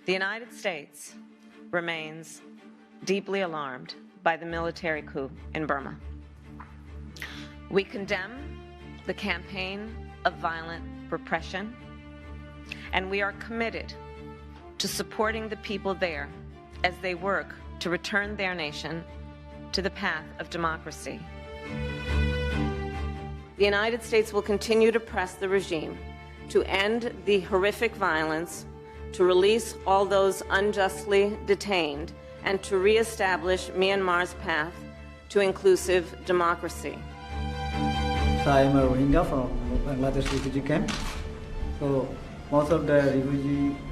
The United States remains deeply alarmed by the military coup in Burma. We condemn the campaign of violent repression, and we are committed to supporting the people there as they work to return their nation to the path of democracy. The United States will continue to press the regime to end the horrific violence, to release all those unjustly detained, and to reestablish Myanmar's path to inclusive democracy. So I'm a Rohingya from Bangladesh refugee camp. So most of the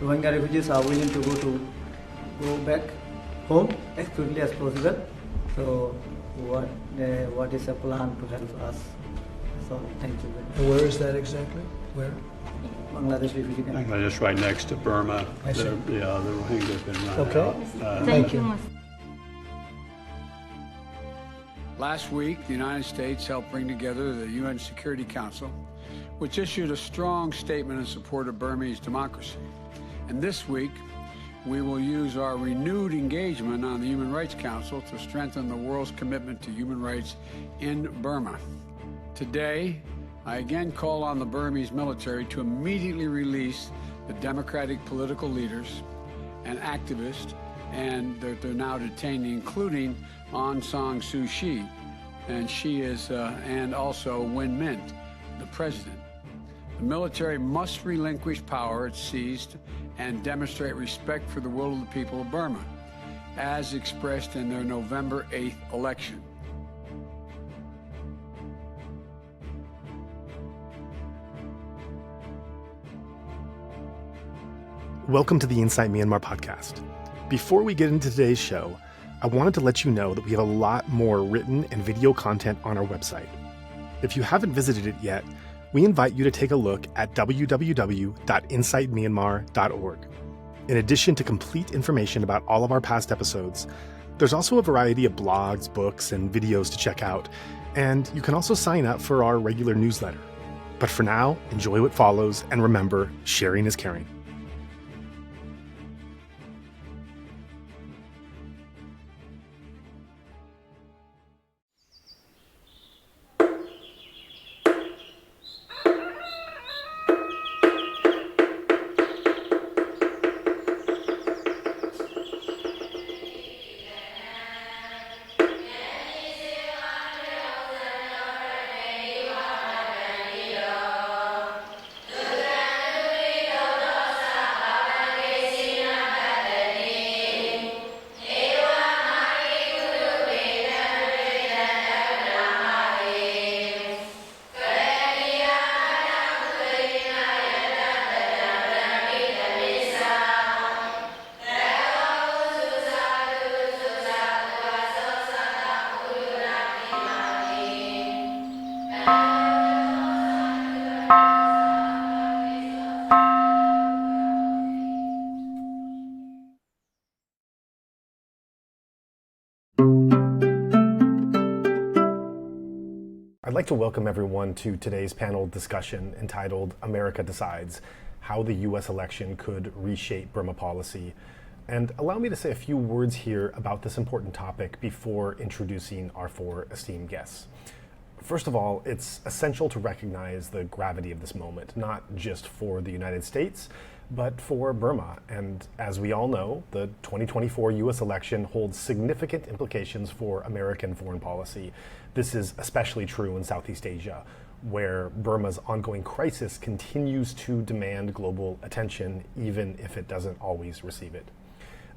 Rohingya refugees are willing to go back home as quickly as possible. So what is the plan to help us? So thank you. And where is that exactly? Where? Bangladesh refugee camp. Bangladesh, right next to Burma. I see. The Rohingya have been run Okay. out. Thank you. Last week, the United States helped bring together the UN Security Council, which issued a strong statement in support of Burmese democracy. And this week, we will use our renewed engagement on the Human Rights Council to strengthen the world's commitment to human rights in Burma. Today, I again call on the Burmese military to immediately release the democratic political leaders and activists and that they're now detaining, including Aung San Suu Kyi, and she is, and also Myint, the president. The military must relinquish power it seized and demonstrate respect for the will of the people of Burma, as expressed in their November 8th election. Welcome to the Insight Myanmar podcast. Before we get into today's show, I wanted to let you know that we have a lot more written and video content on our website. If you haven't visited it yet, we invite you to take a look at www.insightmyanmar.org. In addition to complete information about all of our past episodes, there's also a variety of blogs, books, and videos to check out, and you can also sign up for our regular newsletter. But for now, enjoy what follows, and remember, sharing is caring. I'd like to welcome everyone to today's panel discussion entitled America Decides: How the U.S. Election Could Reshape Burma Policy. And allow me to say a few words here about this important topic before introducing our four esteemed guests. First of all, it's essential to recognize the gravity of this moment, not just for the United States, but for Burma. And as we all know, the 2024 U.S. election holds significant implications for American foreign policy. This is especially true in Southeast Asia, where Burma's ongoing crisis continues to demand global attention, even if it doesn't always receive it.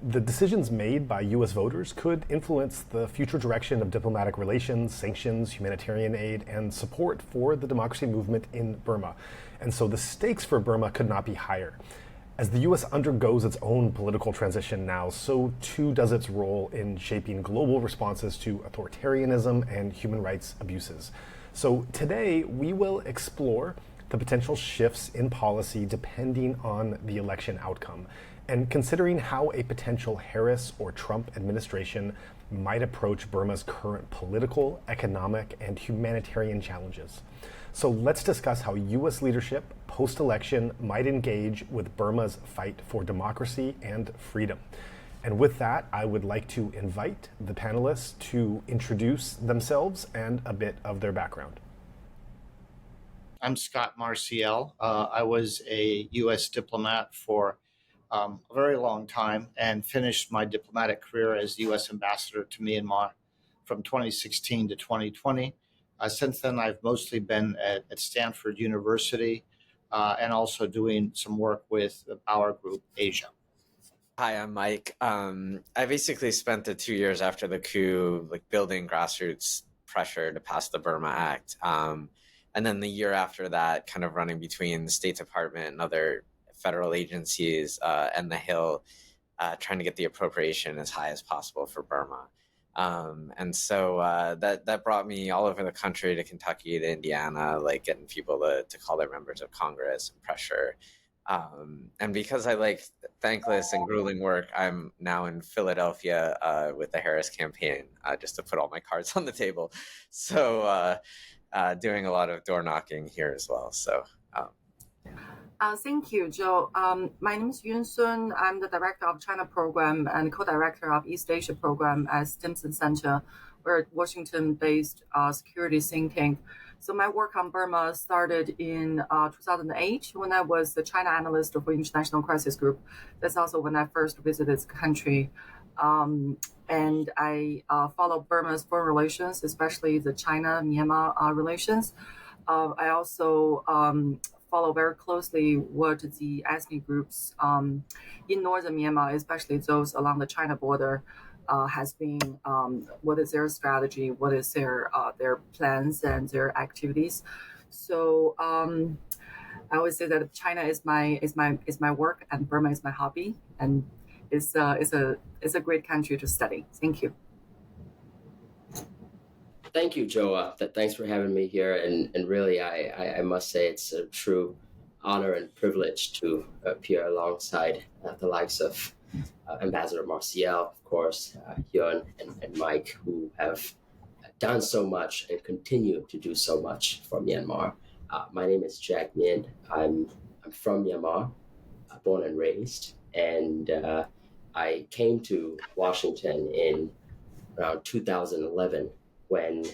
The decisions made by U.S. voters could influence the future direction of diplomatic relations, sanctions, humanitarian aid, and support for the democracy movement in Burma. And so the stakes for Burma could not be higher. As the U.S. undergoes its own political transition now, so too does its role in shaping global responses to authoritarianism and human rights abuses. So today, we will explore the potential shifts in policy depending on the election outcome, and considering how a potential Harris or Trump administration might approach Burma's current political, economic, and humanitarian challenges. So let's discuss how U.S. leadership post-election might engage with Burma's fight for democracy and freedom. And with that, I would like to invite the panelists to introduce themselves and a bit of their background. I'm Scot Marciel. I was a U.S. diplomat for a very long time and finished my diplomatic career as U.S. ambassador to Myanmar from 2016 to 2020. Since then, I've mostly been at Stanford University and also doing some work with our group, Asia. Hi, I'm Mike. I basically spent the 2 years after the coup building grassroots pressure to pass the Burma Act. And then the year after that, kind of running between the State Department and other federal agencies and the Hill, trying to get the appropriation as high as possible for Burma. And so that brought me all over the country, to Kentucky, to Indiana, getting people to call their members of Congress and pressure. And because I like thankless and grueling work, I'm now in Philadelphia with the Harris campaign, just to put all my cards on the table. So doing a lot of door knocking here as well. So. Thank you, Joe. My name is Yun Sun. I'm the director of China program and co-director of East Asia program at Stimson Center. We're a Washington-based security think tank. So my work on Burma started in 2008 when I was the China analyst for International Crisis Group. That's also when I first visited the country. And I follow Burma's foreign relations, especially the China-Myanmar relations. I also follow very closely what the ethnic groups in northern Myanmar, especially those along the China border, has been. What is their strategy? What is their plans and their activities? So I always say that China is my work and Burma is my hobby, and it's a great country to study. Thank you. Thank you, Joe. Thanks for having me here. And really, I must say it's a true honor and privilege to appear alongside the likes of Ambassador Marciel, of course, Hyun and Mike, who have done so much and continue to do so much for Myanmar. My name is Jack Myint. I'm from Myanmar, born and raised, and I came to Washington in around 2011. When,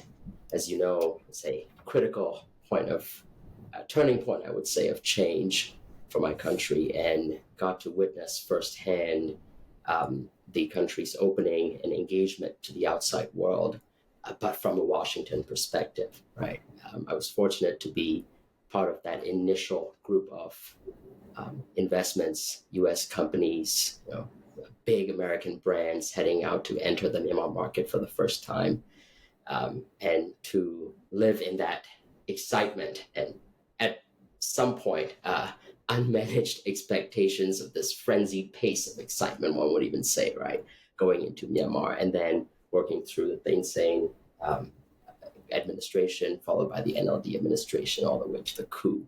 as you know, it's a critical turning point, I would say, of change for my country, and got to witness firsthand the country's opening and engagement to the outside world, but from a Washington perspective, right? I was fortunate to be part of that initial group of investments, U.S. companies, big American brands heading out to enter the Myanmar market for the first time. And to live in that excitement and at some point unmanaged expectations of this frenzied pace of excitement, one would even say, right, going into Myanmar, and then working through the Thein Sein administration, followed by the NLD administration, all the way to the coup.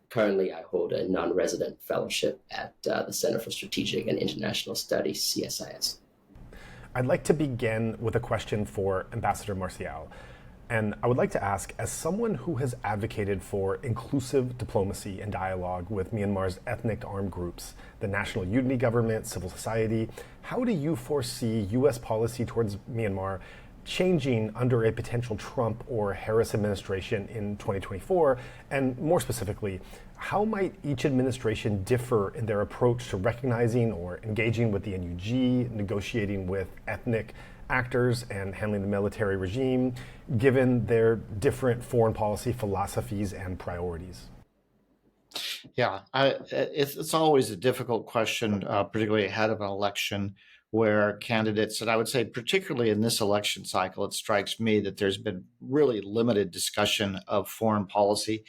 Currently, I hold a non-resident fellowship at the Center for Strategic and International Studies, CSIS. I'd like to begin with a question for Ambassador Marciel. And I would like to ask, as someone who has advocated for inclusive diplomacy and dialogue with Myanmar's ethnic armed groups, the National Unity Government, civil society, how do you foresee U.S. policy towards Myanmar changing under a potential Trump or Harris administration in 2024? And more specifically, how might each administration differ in their approach to recognizing or engaging with the NUG, negotiating with ethnic actors, and handling the military regime, given their different foreign policy philosophies and priorities? Yeah, it's always a difficult question, particularly ahead of an election where candidates, and I would say particularly in this election cycle, it strikes me that there's been really limited discussion of foreign policy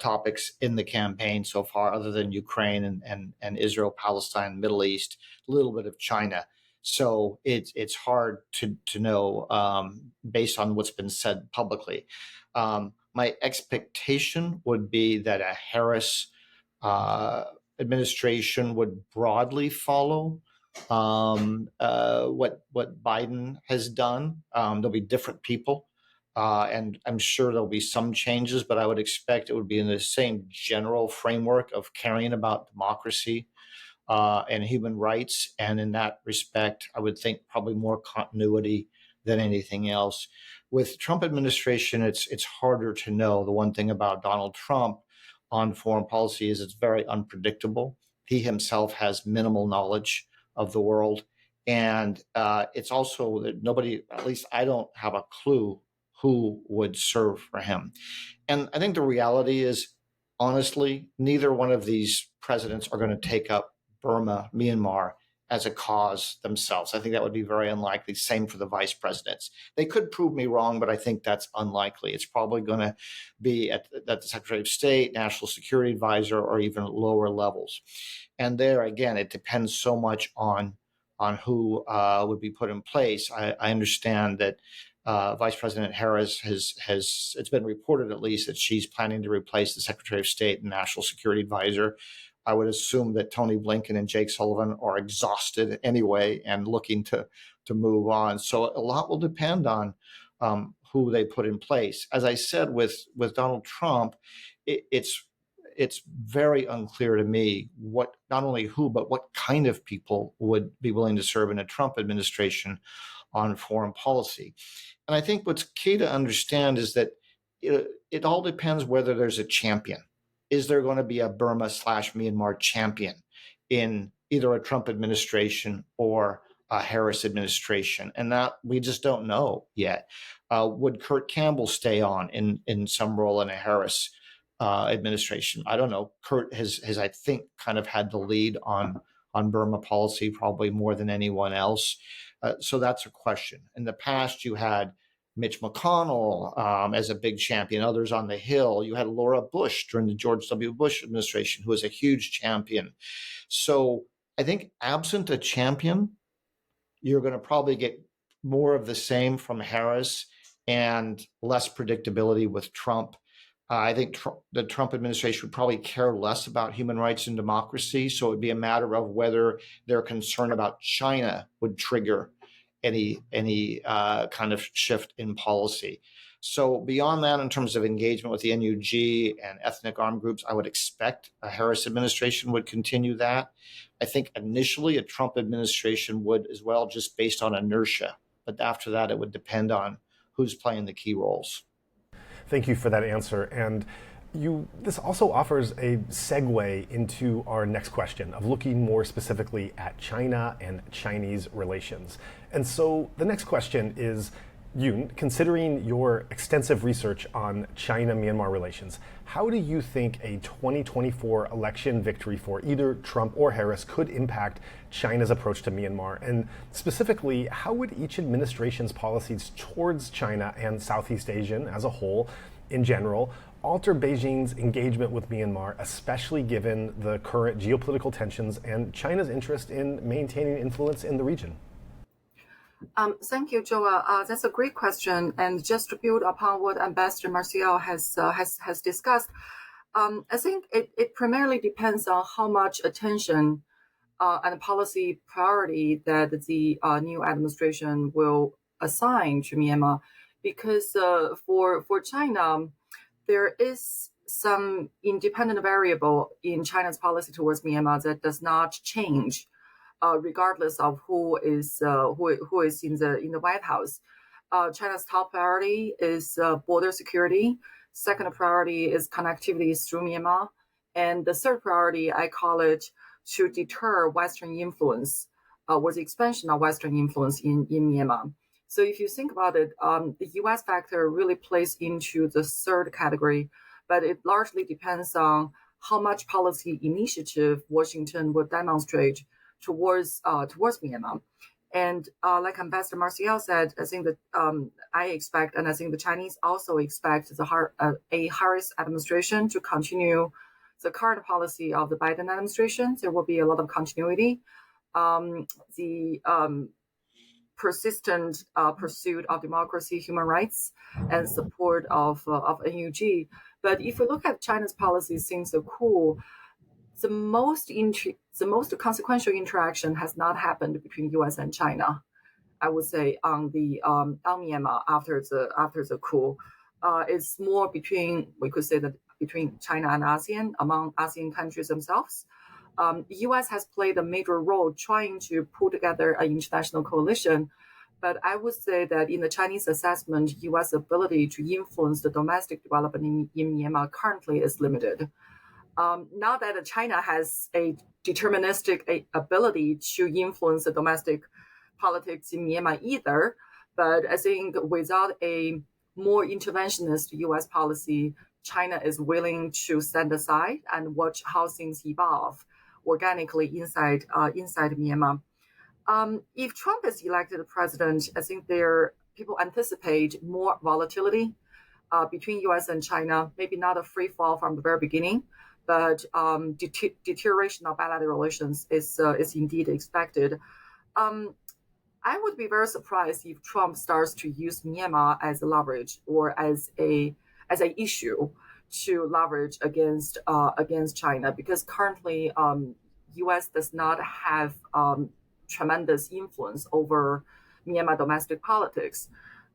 topics in the campaign so far, other than Ukraine and Israel, Palestine, Middle East, a little bit of China. So it's hard to know based on what's been said publicly. My expectation would be that a Harris administration would broadly follow what Biden has done. There'll be different people, and I'm sure there'll be some changes, but I would expect it would be in the same general framework of caring about democracy and human rights. And in that respect, I would think probably more continuity than anything else. With Trump administration, it's harder to know. The one thing about Donald Trump on foreign policy is it's very unpredictable. He himself has minimal knowledge of the world. And it's also that nobody, at least I don't have a clue who would serve for him. And I think the reality is, honestly, neither one of these presidents are going to take up Burma, Myanmar as a cause themselves. I think that would be very unlikely. Same for the vice presidents. They could prove me wrong, but I think that's unlikely. It's probably going to be at the Secretary of State, National Security Advisor, or even lower levels. And there, again, it depends so much on who would be put in place. I understand that Vice President Harris has it's been reported at least that she's planning to replace the Secretary of State and National Security Advisor. I would assume that Tony Blinken and Jake Sullivan are exhausted anyway and looking to move on. So a lot will depend on who they put in place. As I said, with Donald Trump, it's very unclear to me what, not only who, but what kind of people would be willing to serve in a Trump administration on foreign policy. And I think what's key to understand is that it all depends whether there's a champion. Is there going to be a Burma/Myanmar champion in either a Trump administration or a Harris administration? And that we just don't know yet. Would Kurt Campbell stay on in some role in a Harris administration? I don't know. Kurt has I think kind of had the lead on Burma policy probably more than anyone else. So that's a question. In the past, you had Mitch McConnell as a big champion, others on the Hill. You had Laura Bush during the George W. Bush administration, who was a huge champion. So I think absent a champion, you're going to probably get more of the same from Harris and less predictability with Trump. I think the Trump administration would probably care less about human rights and democracy. So it would be a matter of whether their concern about China would trigger any kind of shift in policy. So beyond that, in terms of engagement with the NUG and ethnic armed groups, I would expect a Harris administration would continue that. I think initially a Trump administration would as well, just based on inertia. But after that, it would depend on who's playing the key roles. Thank you for that answer. And this also offers a segue into our next question of looking more specifically at China and Chinese relations. And so the next question is, Yoon, considering your extensive research on China-Myanmar relations, how do you think a 2024 election victory for either Trump or Harris could impact China's approach to Myanmar? And specifically, how would each administration's policies towards China and Southeast Asia as a whole, in general, alter Beijing's engagement with Myanmar, especially given the current geopolitical tensions and China's interest in maintaining influence in the region? Thank you, Joel. That's a great question. And just to build upon what Ambassador Marciel has discussed, I think it primarily depends on how much attention and policy priority that the new administration will assign to Myanmar. Because for China, there is some independent variable in China's policy towards Myanmar that does not change, regardless of who is in the White House. China's top priority is border security. Second priority is connectivity through Myanmar, and the third priority, I call it, to deter Western influence, was the expansion of Western influence in Myanmar. So if you think about it, the U.S. factor really plays into the third category, but it largely depends on how much policy initiative Washington would demonstrate towards Myanmar. And like Ambassador Marciel said, I think that I expect, and I think the Chinese also expect a Harris administration to continue the current policy of the Biden administration. There will be a lot of continuity. Persistent pursuit of democracy, human rights, and support of NUG. But if we look at China's policy since the coup, the most consequential interaction has not happened between U.S. and China, I would say, on Myanmar after the coup. It's more between, we could say that between China and ASEAN, among ASEAN countries themselves. The U.S. has played a major role trying to pull together an international coalition, but I would say that in the Chinese assessment, U.S. ability to influence the domestic development in Myanmar currently is limited. Not that China has a deterministic ability to influence the domestic politics in Myanmar either, but I think without a more interventionist U.S. policy, China is willing to stand aside and watch how things evolve organically inside Myanmar. If Trump is elected president, I think people anticipate more volatility between U.S. and China. Maybe not a free fall from the very beginning, but deterioration of bilateral relations is indeed expected. I would be very surprised if Trump starts to use Myanmar as a leverage or as an issue to leverage against China, because currently U.S. does not have tremendous influence over Myanmar domestic politics.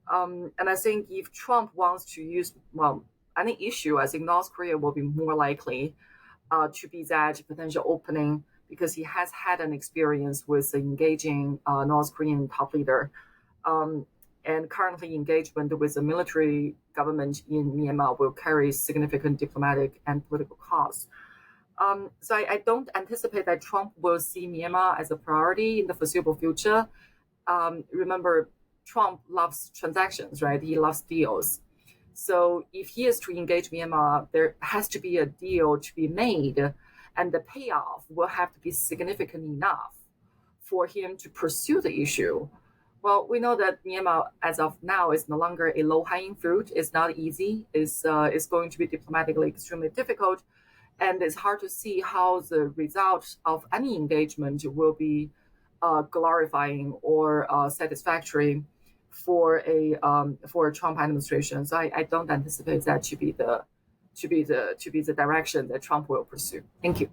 And I think if Trump wants to use any issue, I think North Korea will be more likely to be that potential opening, because he has had an experience with engaging North Korean top leader, and currently engagement with the military government in Myanmar will carry significant diplomatic and political costs. So I don't anticipate that Trump will see Myanmar as a priority in the foreseeable future. Remember, Trump loves transactions, right? He loves deals. So if he is to engage Myanmar, there has to be a deal to be made, and the payoff will have to be significant enough for him to pursue the issue. Well, we know that Myanmar, as of now, is no longer a low-hanging fruit. It's not easy. It's going to be diplomatically extremely difficult, and it's hard to see how the result of any engagement will be glorifying or satisfactory for a Trump administration. So I don't anticipate that to be the direction that Trump will pursue. Thank you.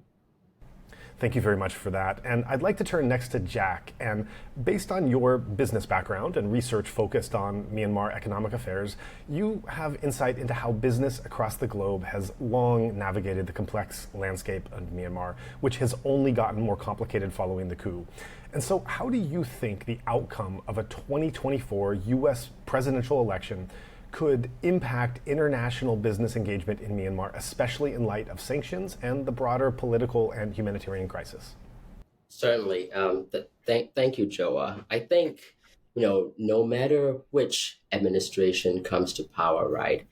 Thank you very much for that. And I'd like to turn next to Jack. And based on your business background and research focused on Myanmar economic affairs, you have insight into how business across the globe has long navigated the complex landscape of Myanmar, which has only gotten more complicated following the coup. And so how do you think the outcome of a 2024 U.S. presidential election could impact international business engagement in Myanmar, especially in light of sanctions and the broader political and humanitarian crisis? Certainly. Thank you, Joa. I think, no matter which administration comes to power, right,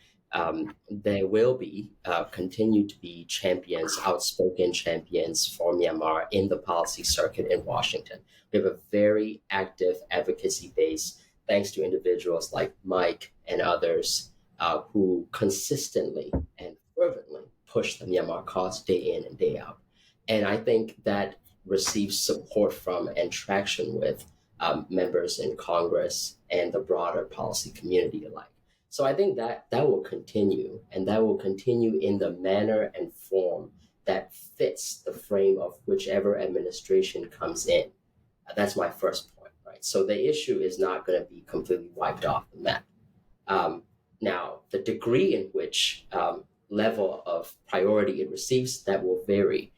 there will be continue to be champions, outspoken champions for Myanmar in the policy circuit in Washington. We have a very active advocacy base, thanks to individuals like Mike and others who consistently and fervently push the Myanmar cause day in and day out. And I think that receives support from and traction with members in Congress and the broader policy community alike. So I think that will continue, and that will continue in the manner and form that fits the frame of whichever administration comes in. That's my first point, right? So the issue is not going to be completely wiped off the map. Now, the degree in which level of priority it receives, that will vary.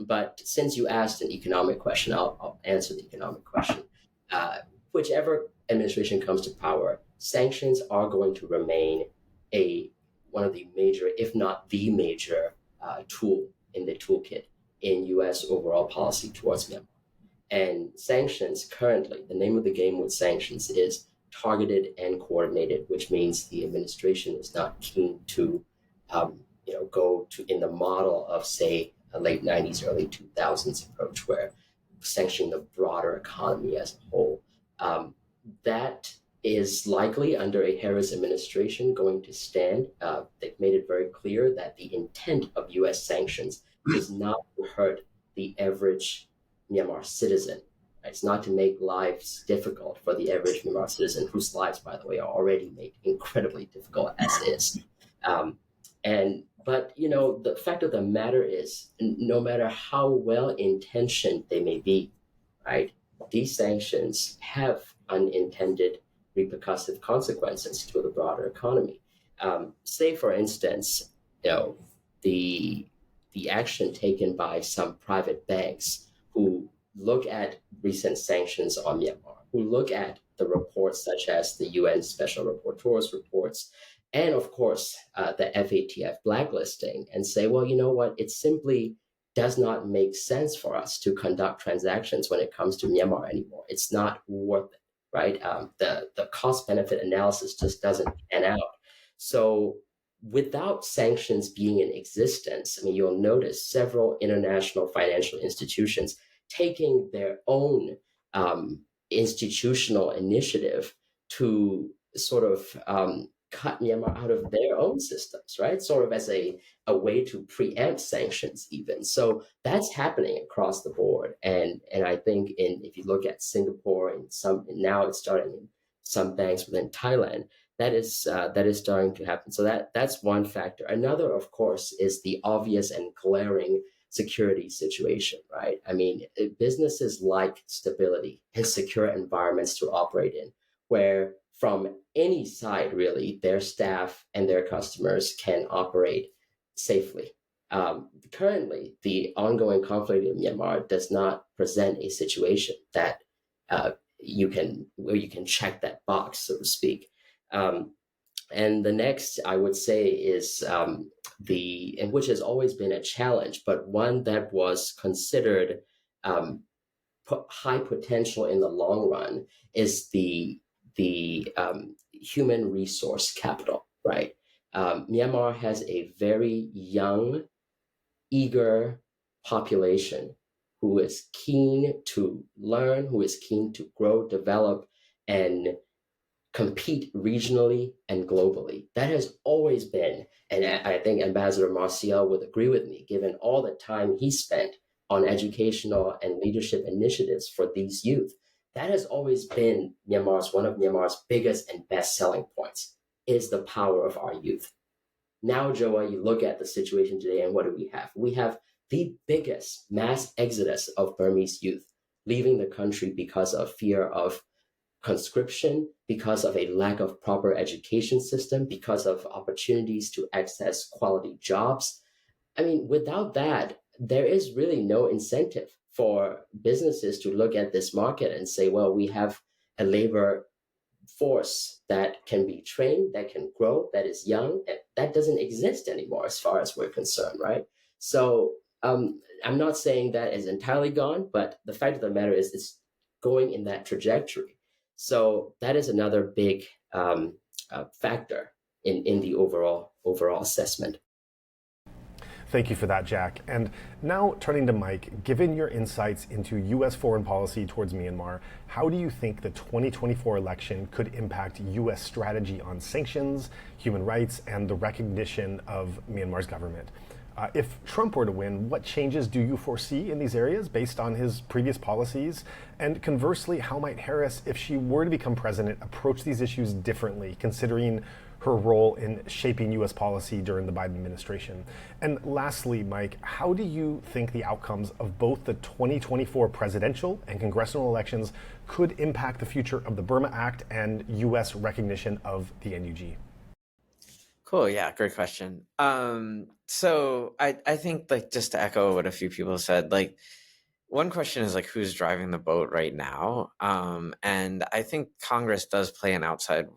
But since you asked an economic question, I'll answer the economic question. Whichever administration comes to power, sanctions are going to remain one of the major, if not the major, tool in the toolkit in U.S. overall policy towards Myanmar. And sanctions currently, the name of the game with sanctions is targeted and coordinated, which means the administration is not keen to, go to in the model of, say, a late 90s, early 2000s approach where sanctioning the broader economy as a whole. That is likely under a Harris administration going to stand. They've made it very clear that the intent of U.S. sanctions is not to hurt the average Myanmar citizen. It's not to make lives difficult for the average Myanmar citizen, whose lives, by the way, are already made incredibly difficult as is. But the fact of the matter is, no matter how well intentioned they may be, right, these sanctions have unintended repercussive consequences to the broader economy. Say, for instance, the action taken by some private banks who look at recent sanctions on Myanmar, who look at the reports such as the UN Special Rapporteur's reports, and of course, the FATF blacklisting, and say, well, you know what, it simply does not make sense for us to conduct transactions when it comes to Myanmar anymore. It's not worth it, right? The cost-benefit analysis just doesn't pan out. So without sanctions being in existence, I mean, you'll notice several international financial institutions taking their own institutional initiative to sort of cut Myanmar out of their own systems, right? Sort of as a way to preempt sanctions even. So that's happening across the board. And I think if you look at Singapore and now it's starting in some banks within Thailand, that is starting to happen. So that's one factor. Another, of course, is the obvious and glaring security situation, right? I mean, businesses like stability and secure environments to operate in, where from any side, really, their staff and their customers can operate safely. Currently, the ongoing conflict in Myanmar does not present a situation that where you can check that box, so to speak. And the next, I would say, is and which has always been a challenge, but one that was considered high potential in the long run, is the human resource capital, right? Myanmar has a very young, eager population who is keen to learn, who is keen to grow, develop, and compete regionally and globally. That has always been, and I think Ambassador Marciel would agree with me, given all the time he spent on educational and leadership initiatives for these youth. That has always been one of Myanmar's biggest and best selling points, is the power of our youth. Now, Joa, you look at the situation today, and what do we have? We have the biggest mass exodus of Burmese youth leaving the country because of fear of conscription, because of a lack of proper education system, because of opportunities to access quality jobs. I mean, without that, there is really no incentive for businesses to look at this market and say, well, we have a labor force that can be trained, that can grow, that is young. That doesn't exist anymore as far as we're concerned, right? So I'm not saying that is entirely gone, but the fact of the matter is it's going in that trajectory. So that is another big factor in the overall assessment. Thank you for that, Jack. And now turning to Mike, given your insights into U.S. foreign policy towards Myanmar, how do you think the 2024 election could impact U.S. strategy on sanctions, human rights, and the recognition of Myanmar's government? If Trump were to win, what changes do you foresee in these areas based on his previous policies? And conversely, how might Harris, if she were to become president, approach these issues differently, considering her role in shaping U.S. policy during the Biden administration? And lastly, Mike, how do you think the outcomes of both the 2024 presidential and congressional elections could impact the future of the Burma Act and U.S. recognition of the NUG? Cool. Yeah, great question. So I think, like, just to echo what a few people said, like, one question is, like, who's driving the boat right now? And I think Congress does play an outside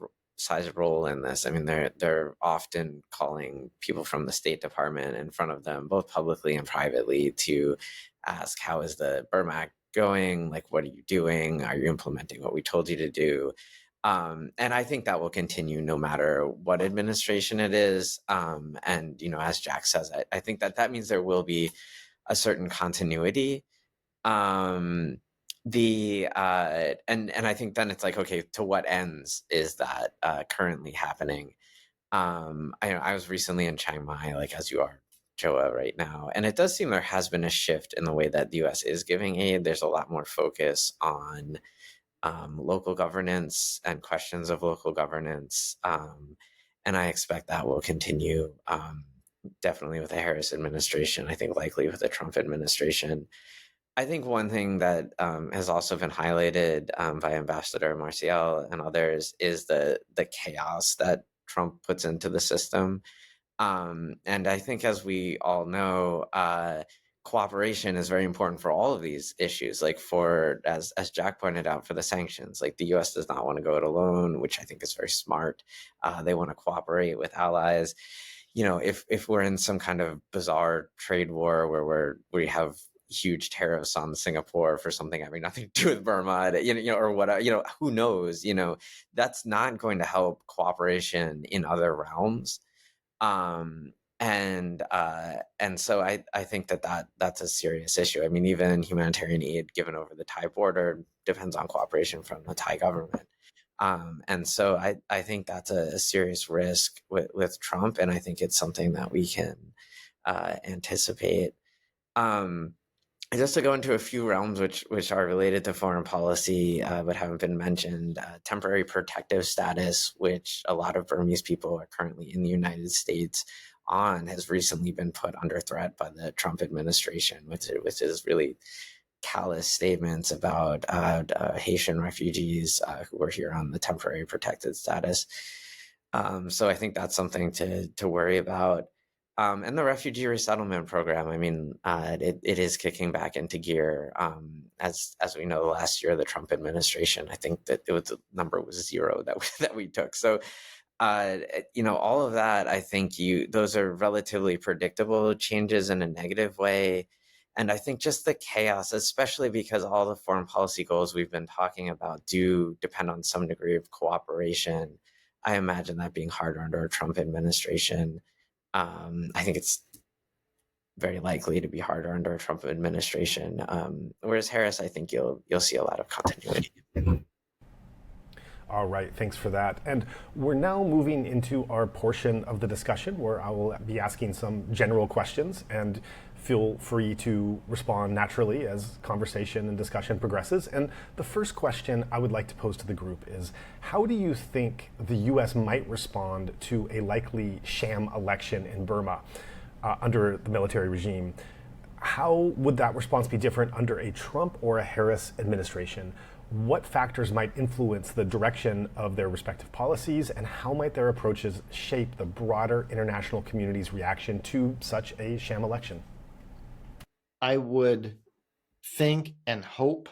role in this. I mean, they're often calling people from the State Department in front of them, both publicly and privately, to ask, how is the Burma Act going? Like, what are you doing? Are you implementing what we told you to do? And I think that will continue no matter what administration it is. And, as Jack says, I think that means there will be a certain continuity. And I think then it's like, okay, to what ends is that currently happening? I was recently in Chiang Mai, like as you are, Joa, right now, and it does seem there has been a shift in the way that the U.S. is giving aid. There's a lot more focus on local governance and questions of local governance, and I expect that will continue definitely with the Harris administration. I think likely with the Trump administration. I think one thing that has also been highlighted by Ambassador Marciel and others is the chaos that Trump puts into the system. And I think, as we all know, cooperation is very important for all of these issues. Like as Jack pointed out, for the sanctions, like the U.S. does not want to go it alone, which I think is very smart. They want to cooperate with allies. If we're in some kind of bizarre trade war where we have huge tariffs on Singapore for something having nothing to do with Burma, or whatever, who knows? That's not going to help cooperation in other realms. And so I think that's a serious issue. I mean, even humanitarian aid given over the Thai border depends on cooperation from the Thai government. And so I think that's a serious risk with Trump, and I think it's something that we can anticipate. Just to go into a few realms which are related to foreign policy but haven't been mentioned, temporary protective status, which a lot of Burmese people are currently in the United States on, has recently been put under threat by the Trump administration, which is really callous statements about Haitian refugees who were here on the temporary protected status. So I think that's something to worry about. And the refugee resettlement program, I mean, it is kicking back into gear. As we know, last year, the Trump administration, I think that the number was 0 that we took. So, all of that, I think those are relatively predictable changes in a negative way. And I think just the chaos, especially because all the foreign policy goals we've been talking about do depend on some degree of cooperation. I imagine that being harder under a Trump administration. I think it's very likely to be harder under a Trump administration. Whereas Harris, I think you'll see a lot of continuity. All right, thanks for that. And we're now moving into our portion of the discussion where I will be asking some general questions, and feel free to respond naturally as conversation and discussion progresses. And the first question I would like to pose to the group is, how do you think the U.S. might respond to a likely sham election in Burma under the military regime? How would that response be different under a Trump or a Harris administration? What factors might influence the direction of their respective policies, and how might their approaches shape the broader international community's reaction to such a sham election? I would think and hope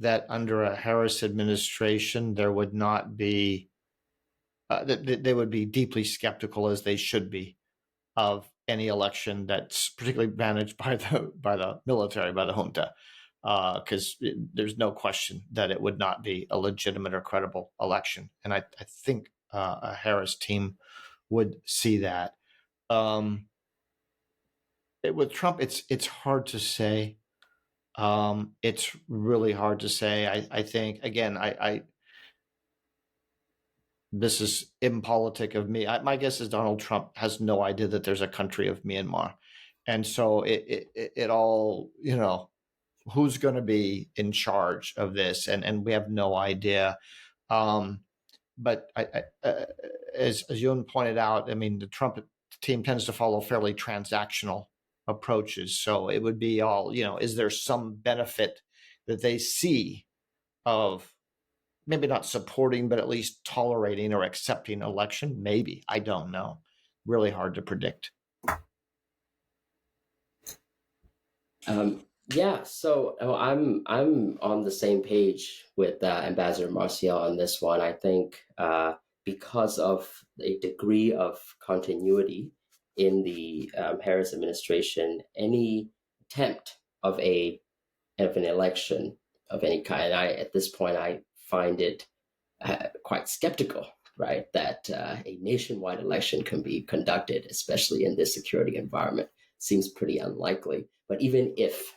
that under a Harris administration, there would not be, that they would be deeply skeptical, as they should be, of any election that's particularly managed by the military, by the junta, because there's no question that it would not be a legitimate or credible election. And I think a Harris team would see that. With Trump, it's hard to say. It's really hard to say. I think, again, this is impolitic of me. My guess is Donald Trump has no idea that there's a country of Myanmar. And so it all, who's going to be in charge of this? And we have no idea. But as Yun pointed out, I mean, the Trump team tends to follow fairly transactional approaches. So it would be all, is there some benefit that they see of maybe not supporting, but at least tolerating or accepting election? Maybe. I don't know. Really hard to predict. So I'm on the same page with Ambassador Marciel on this one. I think because of a degree of continuity in the Harris administration, any attempt of an election of any kind, at this point I find it quite skeptical, right, that a nationwide election can be conducted, especially in this security environment. Seems pretty unlikely. But even if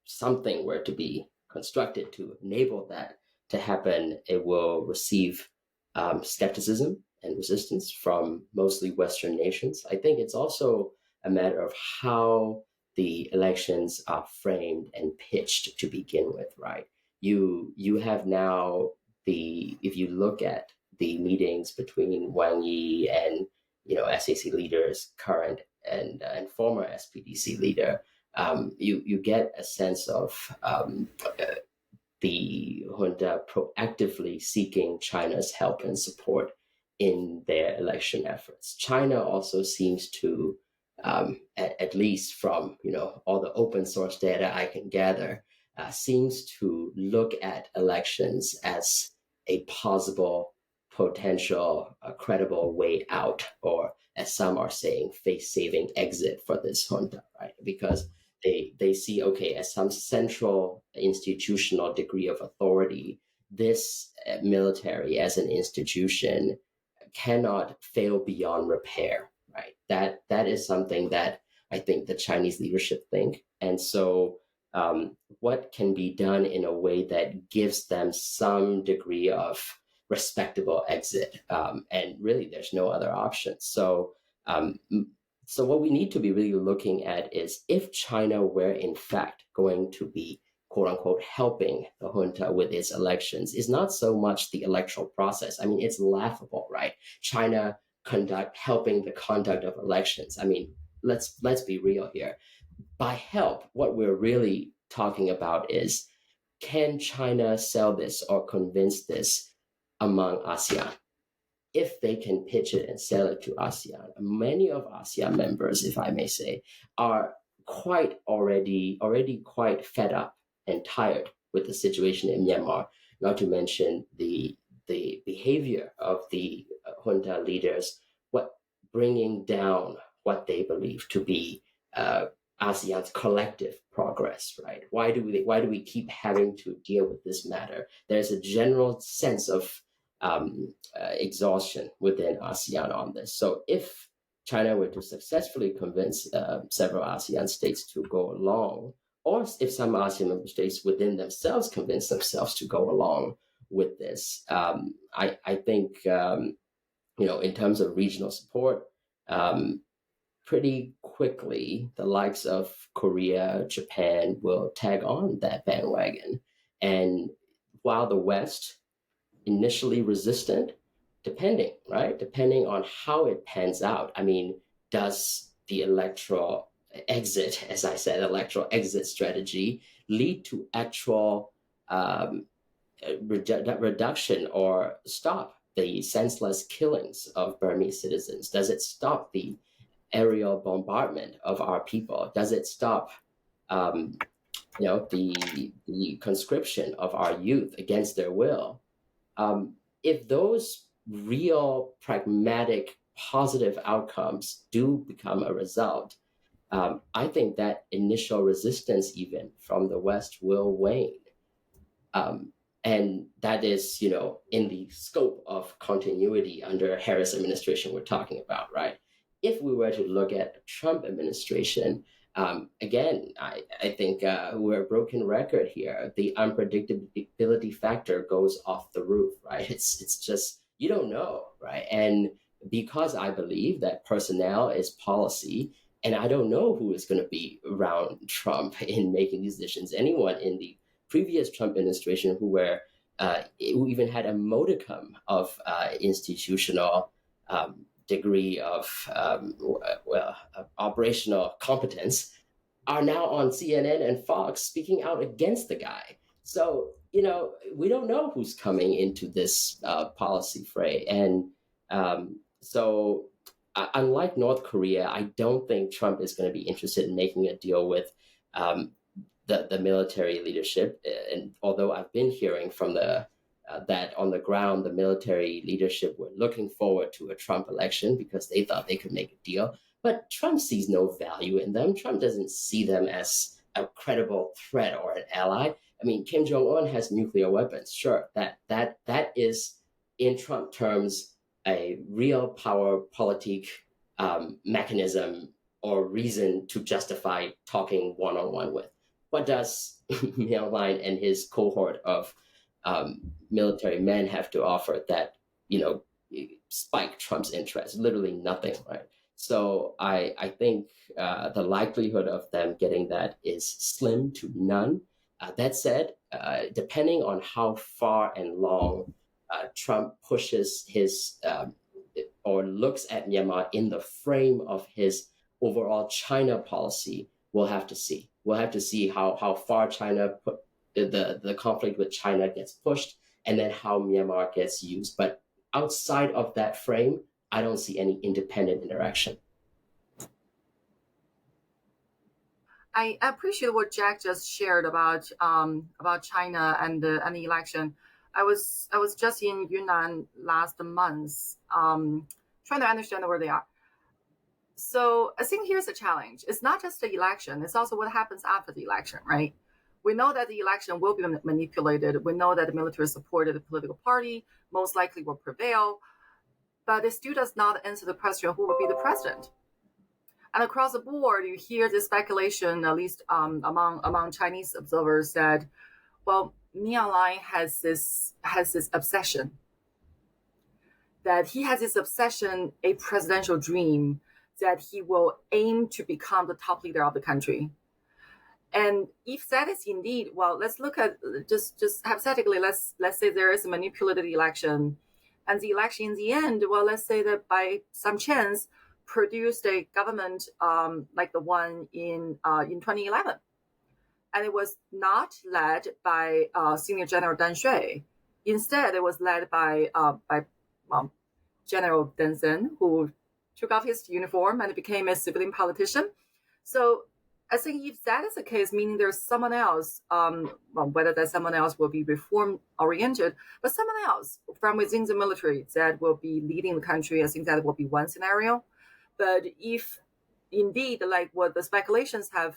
something were to be constructed to enable that to happen, it will receive skepticism and resistance from mostly Western nations. I think it's also a matter of how the elections are framed and pitched to begin with, right? You have now if you look at the meetings between Wang Yi and SAC leaders, current and former SPDC leader, you get a sense of the junta proactively seeking China's help and support in their election efforts. China also seems to, at least from all the open source data I can gather, seems to look at elections as a possible, potential, credible way out, or as some are saying, face-saving exit for this junta, right? Because they see, okay, as some central institutional degree of authority, this military as an institution cannot fail beyond repair, right? That is something that I think the Chinese leadership think. And so what can be done in a way that gives them some degree of respectable exit? And really, there's no other option. So what we need to be really looking at is, if China were in fact going to be, quote unquote, helping the junta with its elections, is not so much the electoral process. I mean, it's laughable, right? China helping the conduct of elections. I mean, let's be real here. By help, what we're really talking about is, can China sell this or convince this among ASEAN? If they can pitch it and sell it to ASEAN, many of ASEAN members, if I may say, are already quite fed up and tired with the situation in Myanmar, not to mention the behavior of the junta leaders, bringing down what they believe to be ASEAN's collective progress, right? Why do we keep having to deal with this matter? There's a general sense of exhaustion within ASEAN on this. So if China were to successfully convince several ASEAN states to go along, or if some ASEAN member states within themselves convince themselves to go along with this, I think in terms of regional support, pretty quickly the likes of Korea, Japan will tag on that bandwagon. And while the West initially resistant, depending on how it pans out. I mean, does the electoral exit strategy lead to actual reduction or stop the senseless killings of Burmese citizens? Does it stop the aerial bombardment of our people? Does it stop the conscription of our youth against their will? If those real, pragmatic, positive outcomes do become a result, I think that initial resistance, even from the West, will wane. And that is, in the scope of continuity under Harris administration we're talking about, right? If we were to look at the Trump administration, again, I think we're a broken record here. The unpredictability factor goes off the roof, right? It's just, you don't know, right? And because I believe that personnel is policy, and I don't know who is going to be around Trump in making these decisions. Anyone in the previous Trump administration who even had a modicum of institutional degree of operational competence are now on CNN and Fox speaking out against the guy. So, we don't know who's coming into this policy fray. And so unlike North Korea, I don't think Trump is going to be interested in making a deal with the military leadership. And although I've been hearing from that on the ground, the military leadership were looking forward to a Trump election because they thought they could make a deal. But Trump sees no value in them. Trump doesn't see them as a credible threat or an ally. I mean, Kim Jong-un has nuclear weapons. Sure, that is, in Trump terms, a real power politic mechanism or reason to justify talking one-on-one with. What does Myint and his cohort of military men have to offer that, spike Trump's interest? Literally nothing, right? So I think the likelihood of them getting that is slim to none. That said, depending on how far and long Trump pushes his or looks at Myanmar in the frame of his overall China policy, we'll have to see. We'll have to see how far China the conflict with China gets pushed, and then how Myanmar gets used. But outside of that frame, I don't see any independent interaction. I appreciate what Jack just shared about China and the election. I was just in Yunnan last month, trying to understand where they are. So I think here's a challenge. It's not just the election; it's also what happens after the election, right? We know that the election will be manipulated. We know that the military-supported political party most likely will prevail, but it still does not answer the question: who will be the president? And across the board, you hear this speculation, at least among Chinese observers, that, well, Myint Aung has this obsession, that he has this obsession, a presidential dream, that he will aim to become the top leader of the country. And if that is indeed, well, let's look at just hypothetically, let's say there is a manipulated election, and the election in the end, well, let's say that by some chance produced a government like the one in 2011, and it was not led by Senior General Deng Shui. Instead, it was led by General Deng Sen, who took off his uniform and became a civilian politician. So I think if that is the case, meaning there's someone else, whether that someone else will be reform-oriented, but someone else from within the military that will be leading the country, I think that will be one scenario. But if indeed, like what the speculations have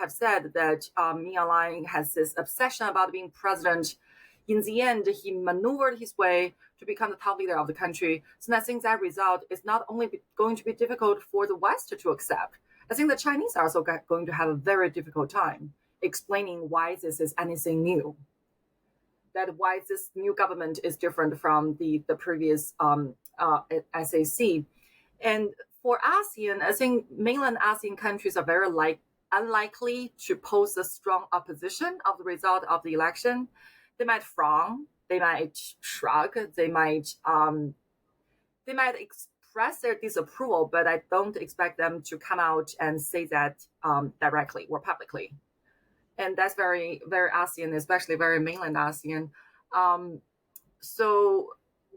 said, that Myint Aung has this obsession about being president, in the end, he maneuvered his way to become the top leader of the country. So I think that result is not only going to be difficult for the West to accept, I think the Chinese are also going to have a very difficult time explaining why this is anything new, that why this new government is different from the previous SAC. And for ASEAN, I think mainland ASEAN countries are very unlikely to pose a strong opposition of the result of the election. They might frown, they might shrug, they might express their disapproval, but I don't expect them to come out and say that directly or publicly. And that's very, very ASEAN, especially very mainland ASEAN. So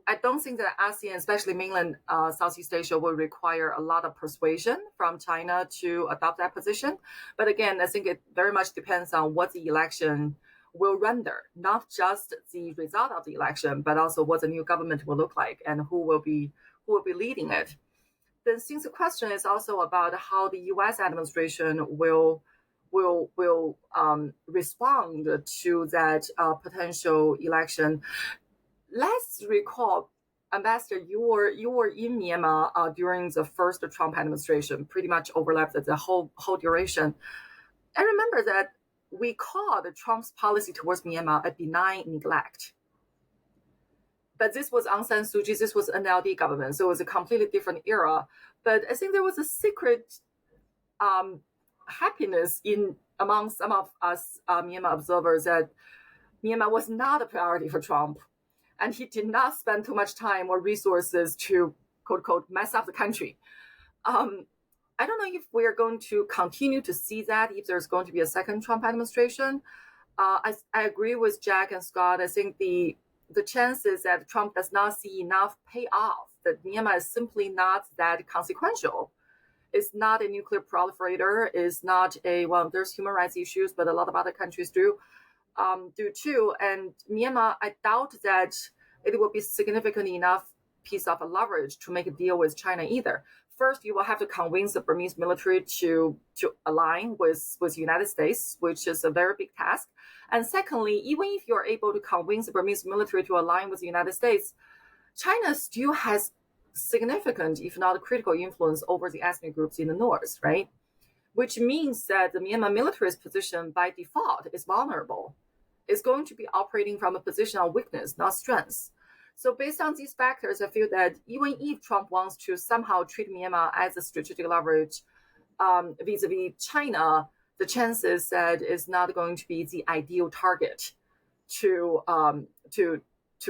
I don't think that ASEAN, especially mainland Southeast Asia, will require a lot of persuasion from China to adopt that position. But again, I think it very much depends on what the election will render, not just the result of the election, but also what the new government will look like and who will be leading it. Then, since the question is also about how the U.S. administration will respond to that potential election, let's recall, Ambassador, you were in Myanmar during the first Trump administration, pretty much overlapped the whole duration. I remember that we called Trump's policy towards Myanmar a benign neglect. But this was Aung San Suu Kyi, this was NLD government, so it was a completely different era. But I think there was a secret happiness among some of us Myanmar observers that Myanmar was not a priority for Trump. And he did not spend too much time or resources to, quote, unquote, mess up the country. I don't know if we are going to continue to see that, if there's going to be a second Trump administration. I agree with Jack and Scott. I think the chances that Trump does not see enough payoff, that Myanmar is simply not that consequential. It's not a nuclear proliferator. It's not there's human rights issues, but a lot of other countries do too. And Myanmar, I doubt that it will be significant enough piece of leverage to make a deal with China either. First, you will have to convince the Burmese military to align with the United States, which is a very big task. And secondly, even if you're able to convince the Burmese military to align with the United States, China still has significant, if not critical, influence over the ethnic groups in the north, right? Which means that the Myanmar military's position by default is vulnerable. It's going to be operating from a position of weakness, not strength. So based on these factors, I feel that even if Trump wants to somehow treat Myanmar as a strategic leverage vis-a-vis China, the chances that it's not going to be the ideal target to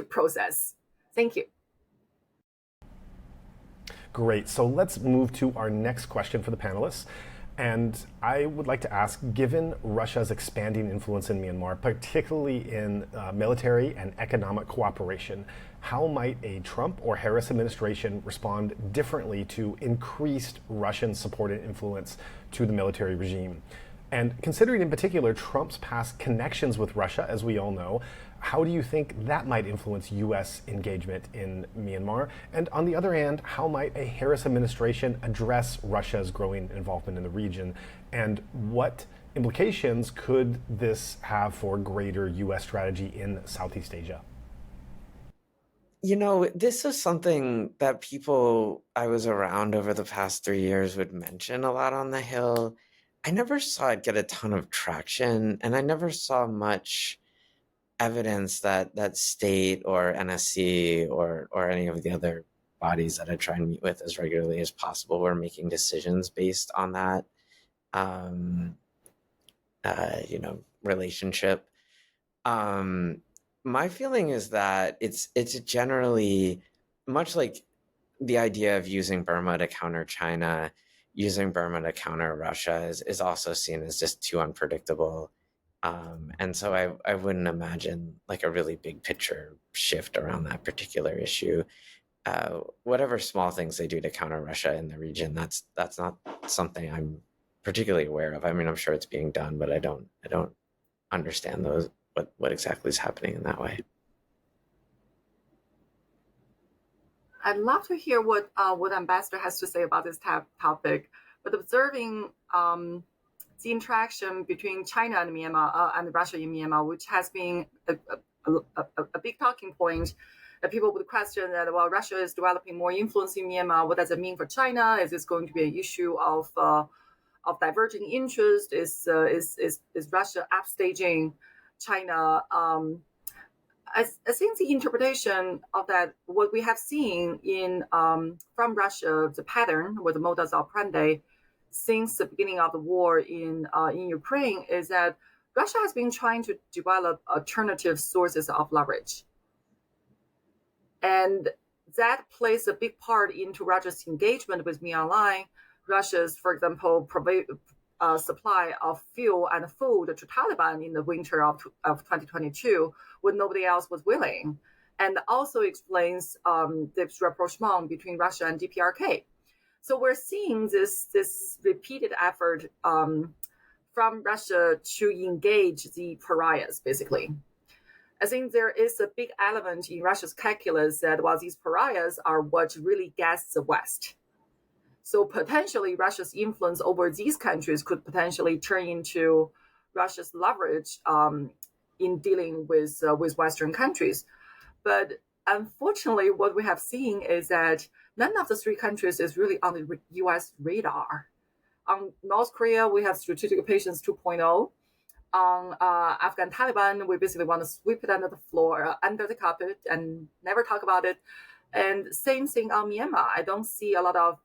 process. Thank you. Great. So let's move to our next question for the panelists. And I would like to ask, given Russia's expanding influence in Myanmar, particularly in military and economic cooperation, how might a Trump or Harris administration respond differently to increased Russian-supported influence to the military regime? And considering in particular Trump's past connections with Russia, as we all know, how do you think that might influence U.S. engagement in Myanmar? And on the other hand, how might a Harris administration address Russia's growing involvement in the region? And what implications could this have for greater U.S. strategy in Southeast Asia? You know, this is something that people I was around over the past 3 years would mention a lot on the Hill. I never saw it get a ton of traction, and I never saw much evidence that state or NSC or any of the other bodies that I try and meet with as regularly as possible were making decisions based on that, relationship. My feeling is that it's generally much like the idea of using Burma to counter China, using Burma to counter Russia is also seen as just too unpredictable. And so I wouldn't imagine like a really big picture shift around that particular issue. Whatever small things they do to counter Russia in the region, that's not something I'm particularly aware of. I mean, I'm sure it's being done, but I don't understand what exactly is happening in that way. I'd love to hear what Ambassador has to say about this topic. But observing the interaction between China and Myanmar and Russia in Myanmar, which has been a big talking point, that people would question that, well, Russia is developing more influence in Myanmar. What does it mean for China? Is this going to be an issue of diverging interest? Is Russia upstaging China? I think the interpretation of that, what we have seen from Russia, the pattern with the modus operandi since the beginning of the war in Ukraine, is that Russia has been trying to develop alternative sources of leverage. And that plays a big part into Russia's engagement with Myanmar. Russia's, for example, supply of fuel and food to Taliban in the winter of 2022 when nobody else was willing. And also explains this rapprochement between Russia and DPRK. So we're seeing this repeated effort from Russia to engage the pariahs, basically. I think there is a big element in Russia's calculus that while these pariahs are what really gets the West. So potentially Russia's influence over these countries could potentially turn into Russia's leverage in dealing with Western countries. But unfortunately, what we have seen is that none of the three countries is really on the U.S. radar. On North Korea, we have strategic patience 2.0. On Afghan Taliban, we basically want to sweep it under the floor, under the carpet, and never talk about it. And same thing on Myanmar. I don't see a lot of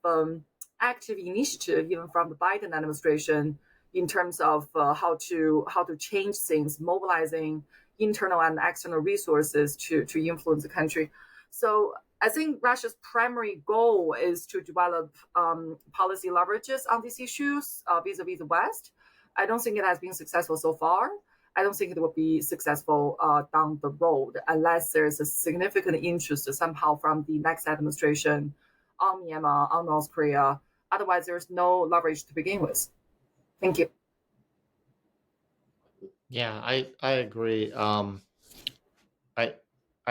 active initiative, even from the Biden administration, in terms of how to change things, mobilizing internal and external resources to influence the country. So I think Russia's primary goal is to develop policy leverages on these issues vis-a-vis the West. I don't think it has been successful so far. I don't think it will be successful down the road unless there's a significant interest somehow from the next administration on Myanmar, on North Korea. Otherwise, there's no leverage to begin with. Thank you. Yeah, I agree. I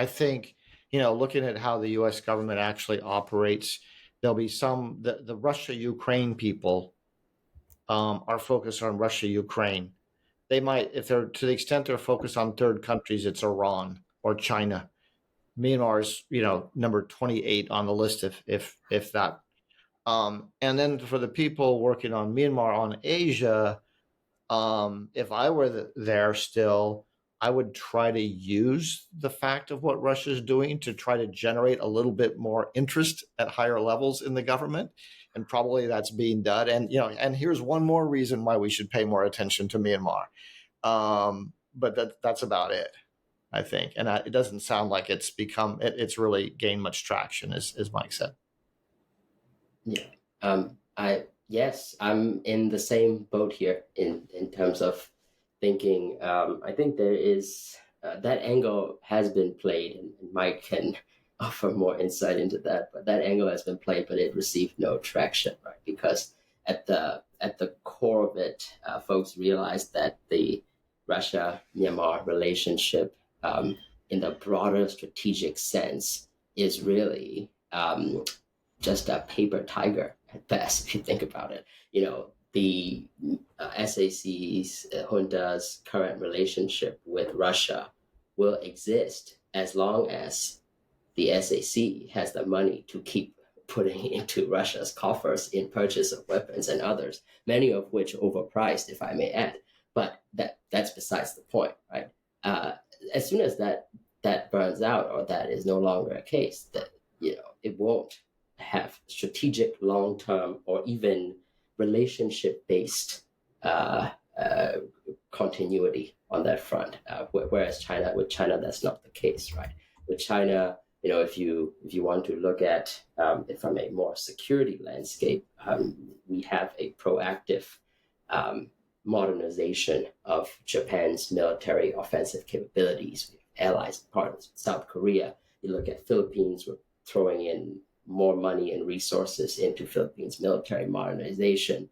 think, looking at how the U.S. government actually operates, there'll be the Russia-Ukraine people are focused on Russia-Ukraine. They might, if they're to the extent they're focused on third countries, it's Iran or China. Myanmar is, number 28 on the list, if that. And then for the people working on Myanmar on Asia, if I were there still, I would try to use the fact of what Russia is doing to try to generate a little bit more interest at higher levels in the government. And probably that's being done. And, and here's one more reason why we should pay more attention to Myanmar. But that's about it, I think. And it doesn't sound like it's really gained much traction, as Mike said. Yeah. Yes, I'm in the same boat here in terms of thinking. I think there is that angle has been played, and Mike can offer more insight into that. But that angle has been played, but it received no traction, right? Because at the core of it, folks realized that the Russia-Myanmar relationship, in the broader strategic sense, is really just a paper tiger at best, if you think about it. The SAC's junta's current relationship with Russia will exist as long as the SAC has the money to keep putting into Russia's coffers in purchase of weapons and others, many of which overpriced, if I may add. But that's besides the point, right? As soon as that burns out, or that is no longer a case, that it won't have strategic, long-term, or even relationship-based continuity on that front. Whereas with China, that's not the case, right? With China, if you want to look at it from a more security landscape, we have a proactive modernization of Japan's military offensive capabilities. We have allies and partners with South Korea. You look at Philippines, we're throwing in more money and resources into Philippines military modernization.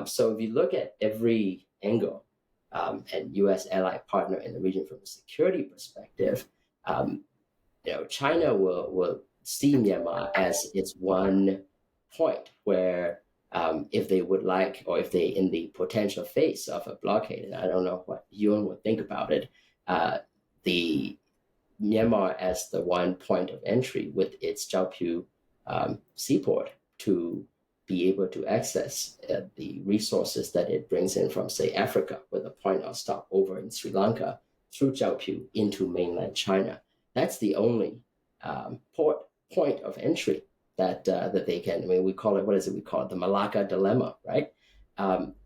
So if you look at every angle and U.S. ally partner in the region from a security perspective, China will see Myanmar as its one point where if they would like, or if they in the potential face of a blockade, and I don't know what Yun would think about it, the Myanmar as the one point of entry with its Jiaopyu seaport to be able to access the resources that it brings in from, say, Africa, with a point of stop over in Sri Lanka through Jiaopyu into mainland China. That's the only point of entry that they can. I mean, we call it, the Malacca dilemma, right?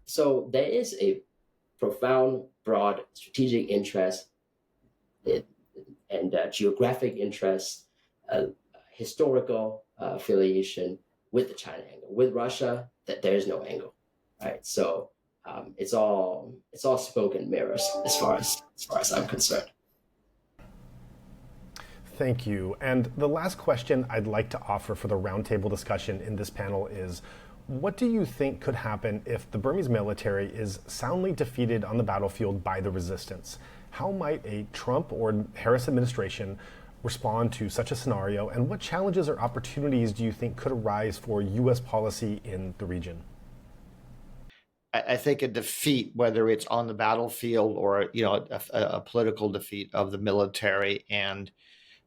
So there is a profound, broad strategic interest and geographic interest, historical affiliation with the China angle. With Russia, that there is no angle, right? So it's all smoke and mirrors as far as I'm concerned. Thank you. And the last question I'd like to offer for the roundtable discussion in this panel is, what do you think could happen if the Burmese military is soundly defeated on the battlefield by the resistance? How might a Trump or Harris administration respond to such a scenario, and what challenges or opportunities do you think could arise for U.S. policy in the region? I think a defeat, whether it's on the battlefield or a political defeat of the military, and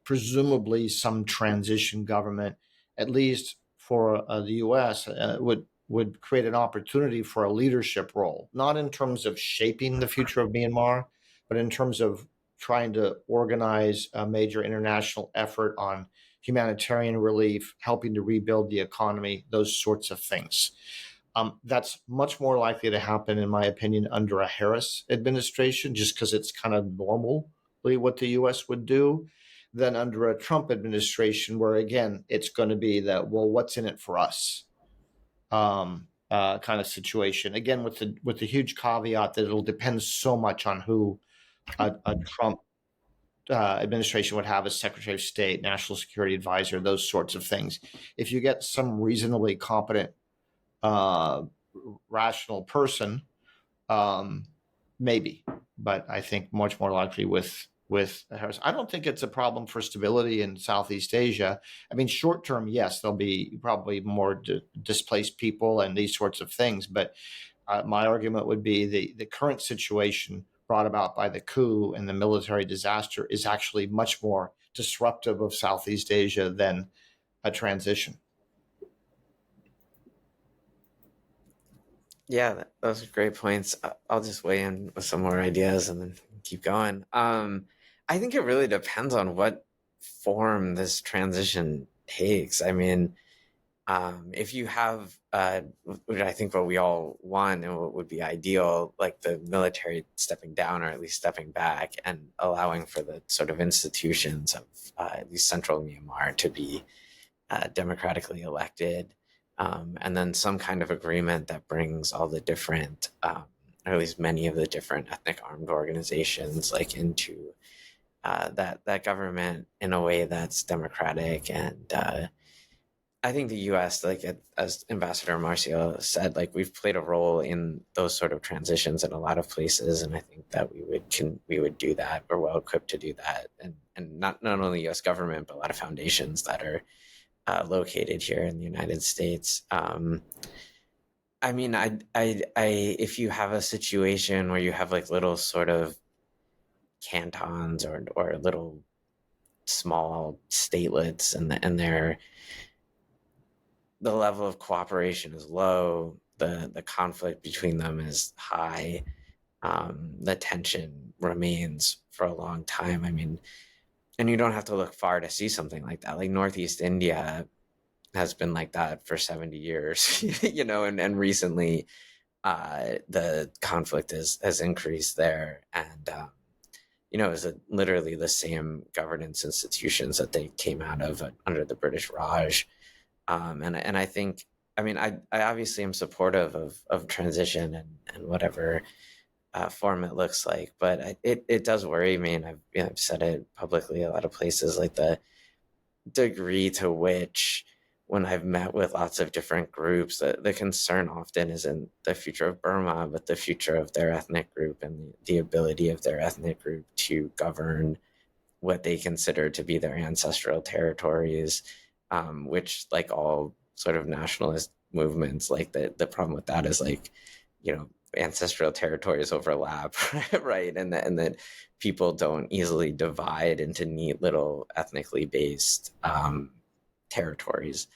presumably some transition government, at least for the U.S., would create an opportunity for a leadership role, not in terms of shaping the future of Myanmar, but in terms of trying to organize a major international effort on humanitarian relief, helping to rebuild the economy, those sorts of things. That's much more likely to happen, in my opinion, under a Harris administration, just because it's kind of normally what the U.S. would do, than under a Trump administration, where, again, it's going to be that, well, what's in it for us kind of situation. Again, with the huge caveat that it'll depend so much on who a Trump administration would have as Secretary of State, National Security Advisor, those sorts of things. If you get some reasonably competent, rational person, maybe. But I think much more likely with Harris. I don't think it's a problem for stability in Southeast Asia. I mean, short term, yes, there'll be probably more displaced people and these sorts of things. But my argument would be the current situation brought about by the coup and the military disaster is actually much more disruptive of Southeast Asia than a transition. Yeah, those are great points. I'll just weigh in with some more ideas and then keep going. I think it really depends on what form this transition takes. I mean, if you have, I think what we all want and what would be ideal, like the military stepping down or at least stepping back and allowing for the sort of institutions of at least central Myanmar to be democratically elected, and then some kind of agreement that brings all the different, or at least many of the different ethnic armed organizations, like into that government in a way that's democratic. And I think the U.S., like as Ambassador Marciel said, like we've played a role in those sort of transitions in a lot of places, and I think that we would do that. We're well equipped to do that, and not only the U.S. government, but a lot of foundations that are located here in the United States. I mean, if you have a situation where you have like little sort of cantons or little small statelets, and the level of cooperation is low, the conflict between them is high, the tension remains for a long time. I mean, and you don't have to look far to see something like that. Like Northeast India has been like that for 70 years, you know, and recently the conflict has increased there. And, you know, it was literally the same governance institutions that they came out of under the British Raj. And I think, I mean, I obviously am supportive of transition and whatever form it looks like, but it does worry me, and I've said it publicly a lot of places, like the degree to which, when I've met with lots of different groups, the concern often isn't the future of Burma, but the future of their ethnic group and the ability of their ethnic group to govern what they consider to be their ancestral territories, which, like all sort of nationalist movements, like the problem with that is, like, you know, ancestral territories overlap, right? And that people don't easily divide into neat little ethnically based territories.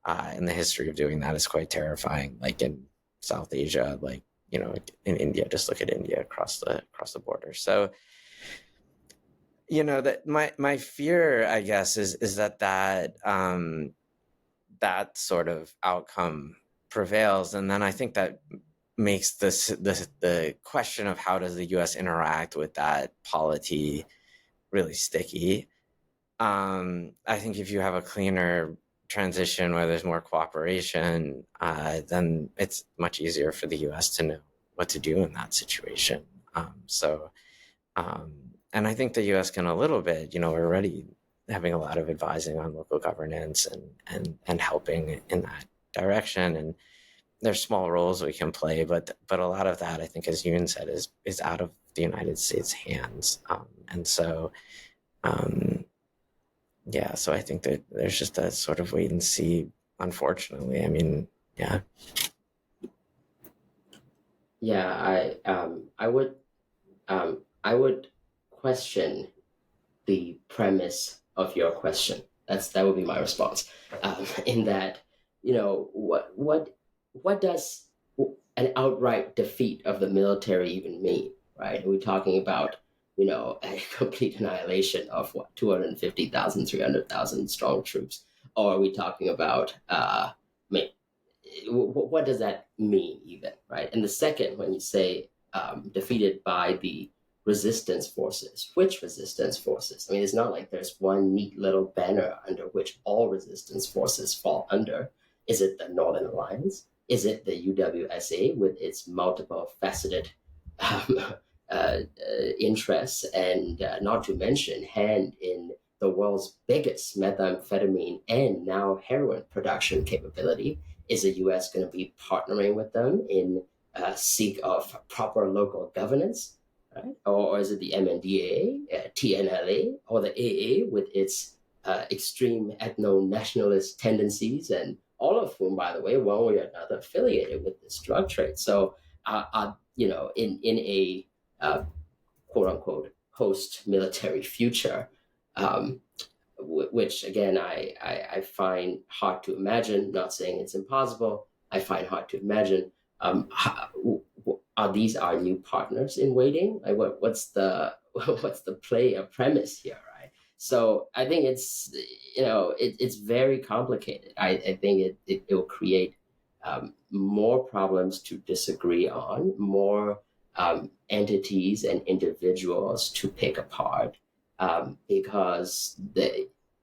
And the history of doing that is quite terrifying. Like in South Asia, like, you know, in India, just look at India across the border. So, you know, that my fear, I guess, is that sort of outcome prevails, and then I think that makes the question of how does the U.S. interact with that polity really sticky. I think if you have a cleaner transition where there's more cooperation, then it's much easier for the U.S. to know what to do in that situation. And I think the U.S. can a little bit, you know, we're already having a lot of advising on local governance and helping in that direction. And there's small roles we can play, but a lot of that, I think, as Yoon said, is out of the United States' hands. And so, yeah, so I think that there's just a sort of wait and see, unfortunately. I mean, yeah. Yeah, I would question the premise of your question. That would be my response. In that, you know, what does an outright defeat of the military even mean, right? Are we talking about, you know, a complete annihilation of 250,000, 300,000 strong troops? Or are we talking about, what does that mean even, right? And the second, when you say defeated by the resistance forces, which resistance forces? I mean, it's not like there's one neat little banner under which all resistance forces fall under. Is it the Northern Alliance? Is it the UWSA with its multiple faceted interests, and not to mention hand in the world's biggest methamphetamine and now heroin production capability? Is the U.S. going to be partnering with them in seek of proper local governance? Right? Or is it the MNDAA, TNLA, or the AA with its extreme ethno-nationalist tendencies, and all of whom, by the way, one way or another, affiliated with this drug trade? So, you know, in a quote unquote post-military future, which again I find hard to imagine. Not saying it's impossible. I find hard to imagine. Are these our new partners in waiting? Like what's the play or premise here, right? So I think it's, you know, it's very complicated. I think it will create more problems to disagree on, more entities and individuals to pick apart, because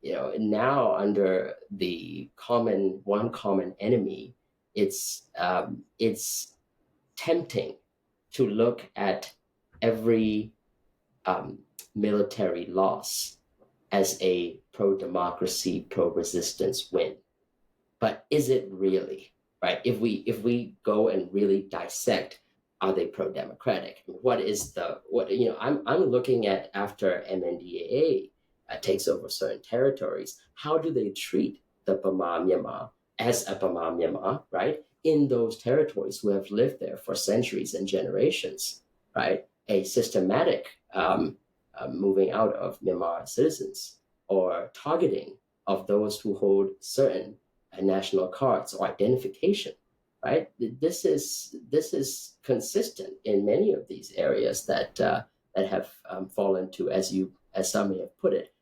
now under the one common enemy, it's tempting to look at every military loss as a pro-democracy, pro-resistance win. But is it really, right? If we go and really dissect, are they pro-democratic? What is I'm looking at after MNDAA takes over certain territories, how do they treat the Burma Myanmar as a Burma Myanmar, right? In those territories who have lived there for centuries and generations, right? A systematic moving out of Myanmar citizens or targeting of those who hold certain national cards or identification, right? This is consistent in many of these areas that have fallen to, as some may have put it,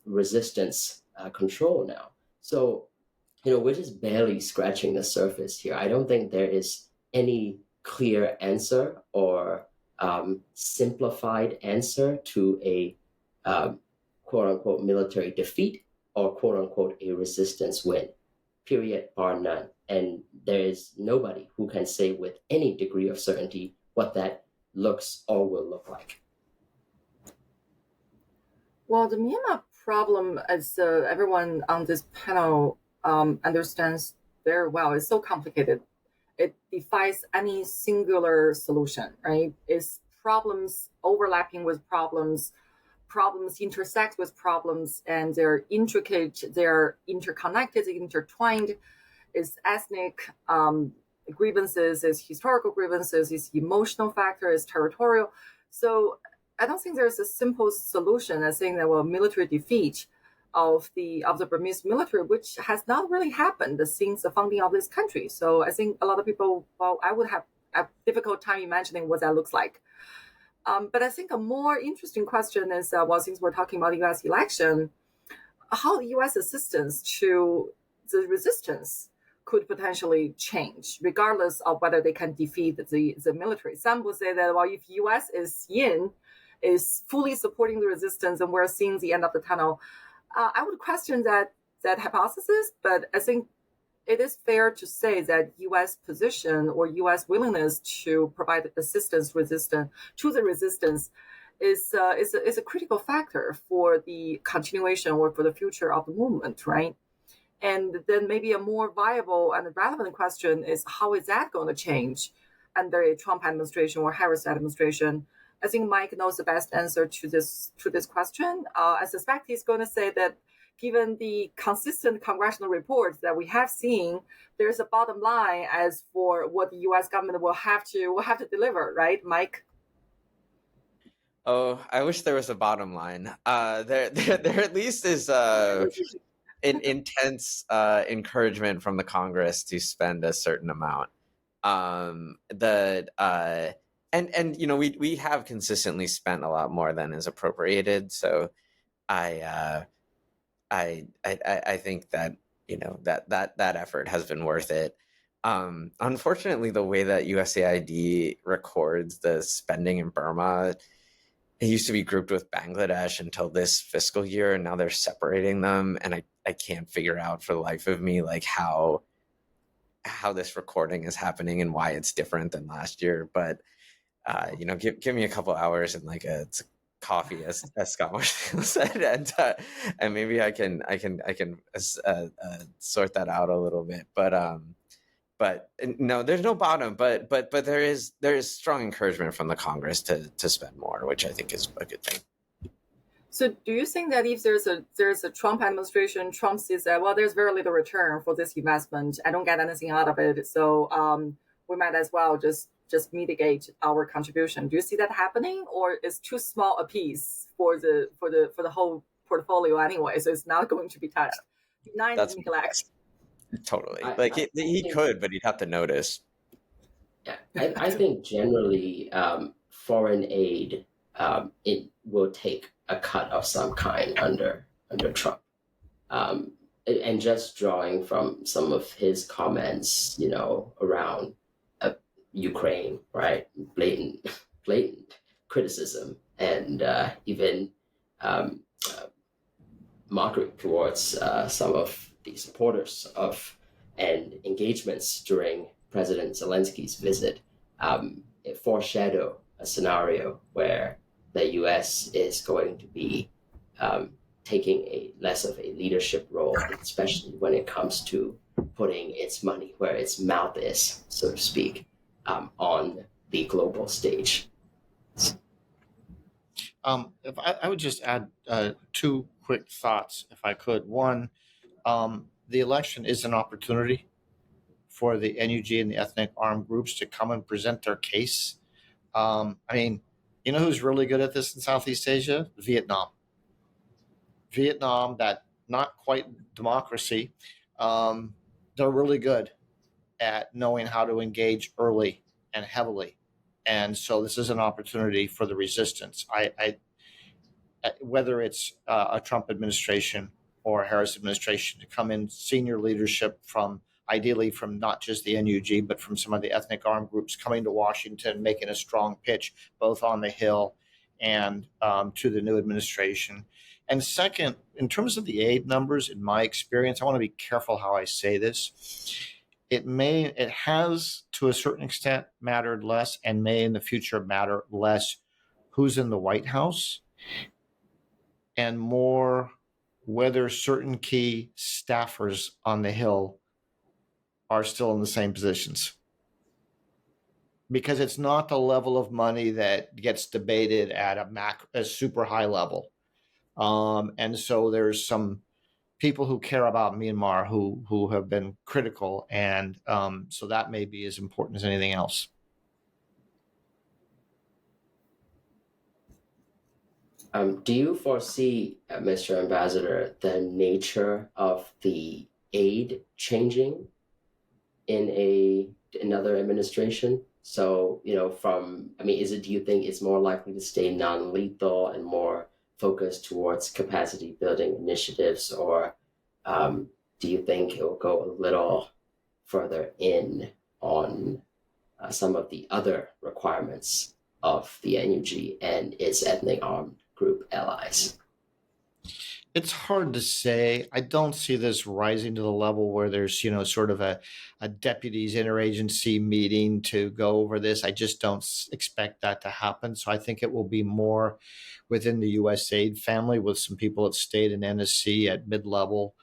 resistance control now. So, we're just barely scratching the surface here. I don't think there is any clear answer or simplified answer to a quote unquote military defeat or quote unquote a resistance win, period, bar none. And there is nobody who can say with any degree of certainty what that looks or will look like. Well, the Myanmar problem, as everyone on this panel understands very well, is so complicated. It defies any singular solution, right? It's problems overlapping with problems intersect with problems, and they're intricate, they're interconnected, intertwined. It's ethnic grievances, it's historical grievances, it's emotional factor, it's territorial. So I don't think there's a simple solution as saying that, well, military defeat of the Burmese military, which has not really happened since the founding of this country. So I think a lot of people, I would have a difficult time imagining what that looks like. But I think a more interesting question is, since we're talking about the U.S. election, how the U.S. assistance to the resistance could potentially change, regardless of whether they can defeat the military. Some would say that, well, if U.S. is fully supporting the resistance and we're seeing the end of the tunnel, I would question that hypothesis, but I think it is fair to say that U.S. position or U.S. willingness to provide assistance to the resistance is a critical factor for the continuation or for the future of the movement, right? And then maybe a more viable and relevant question is, how is that going to change under a Trump administration or Harris administration? I think Mike knows the best answer to this question. I suspect he's going to say that given the consistent congressional reports that we have seen, there's a bottom line as for what the U.S. government will have to deliver, right, Mike? Oh, I wish there was a bottom line. There at least is an intense encouragement from the Congress to spend a certain amount. And we have consistently spent a lot more than is appropriated. So I think that that effort has been worth it. Unfortunately, the way that USAID records the spending in Burma, it used to be grouped with Bangladesh until this fiscal year, and now they're separating them. And I can't figure out for the life of me like how this recording is happening and why it's different than last year. But give me a couple hours and like a coffee, as Scot Marciel said, and maybe I can sort that out a little bit. But no, there's no bottom. But there is strong encouragement from the Congress to spend more, which I think is a good thing. So do you think that if there's a Trump administration, Trump says that, well, there's very little return for this investment, I don't get anything out of it, so we might as well just mitigate our contribution? Do you see that happening, or is too small a piece for the whole portfolio anyway, so it's not going to be touched? That's neglect. Totally. He could, but he'd have to notice. Yeah, I think generally foreign aid it will take a cut of some kind under Trump. And just drawing from some of his comments, around Ukraine, right? Blatant mockery towards some of the supporters of and engagements during President Zelensky's visit. It foreshadowed a scenario where the U.S. is going to be taking a less of a leadership role, especially when it comes to putting its money where its mouth is, so to speak, on the global stage. If I would just add two quick thoughts, if I could. One, the election is an opportunity for the NUG and the ethnic armed groups to come and present their case. I mean, you know who's really good at this in Southeast Asia? Vietnam. Vietnam, that not quite democracy, they're really good at knowing how to engage early and heavily. And so this is an opportunity for the resistance. Whether it's a Trump administration or a Harris administration, to come in senior leadership ideally from not just the NUG, but from some of the ethnic armed groups coming to Washington, making a strong pitch, both on the Hill and to the new administration. And second, in terms of the aid numbers, in my experience, I want to be careful how I say this. It has to a certain extent mattered less, and may in the future matter less, who's in the White House, and more whether certain key staffers on the Hill are still in the same positions. Because it's not the level of money that gets debated at a super high level. And so there's some people who care about Myanmar who have been critical, and so that may be as important as anything else. Do you foresee, Mr. Ambassador, the nature of the aid changing in another administration? So, do you think it's more likely to stay non-lethal and more focused towards capacity building initiatives, or do you think it will go a little further in on some of the other requirements of the NUG and its ethnic armed group allies? It's hard to say. I don't see this rising to the level where there's, sort of a deputies interagency meeting to go over this. I just don't expect that to happen. So I think it will be more within the USAID family, with some people at state and NSC at mid-level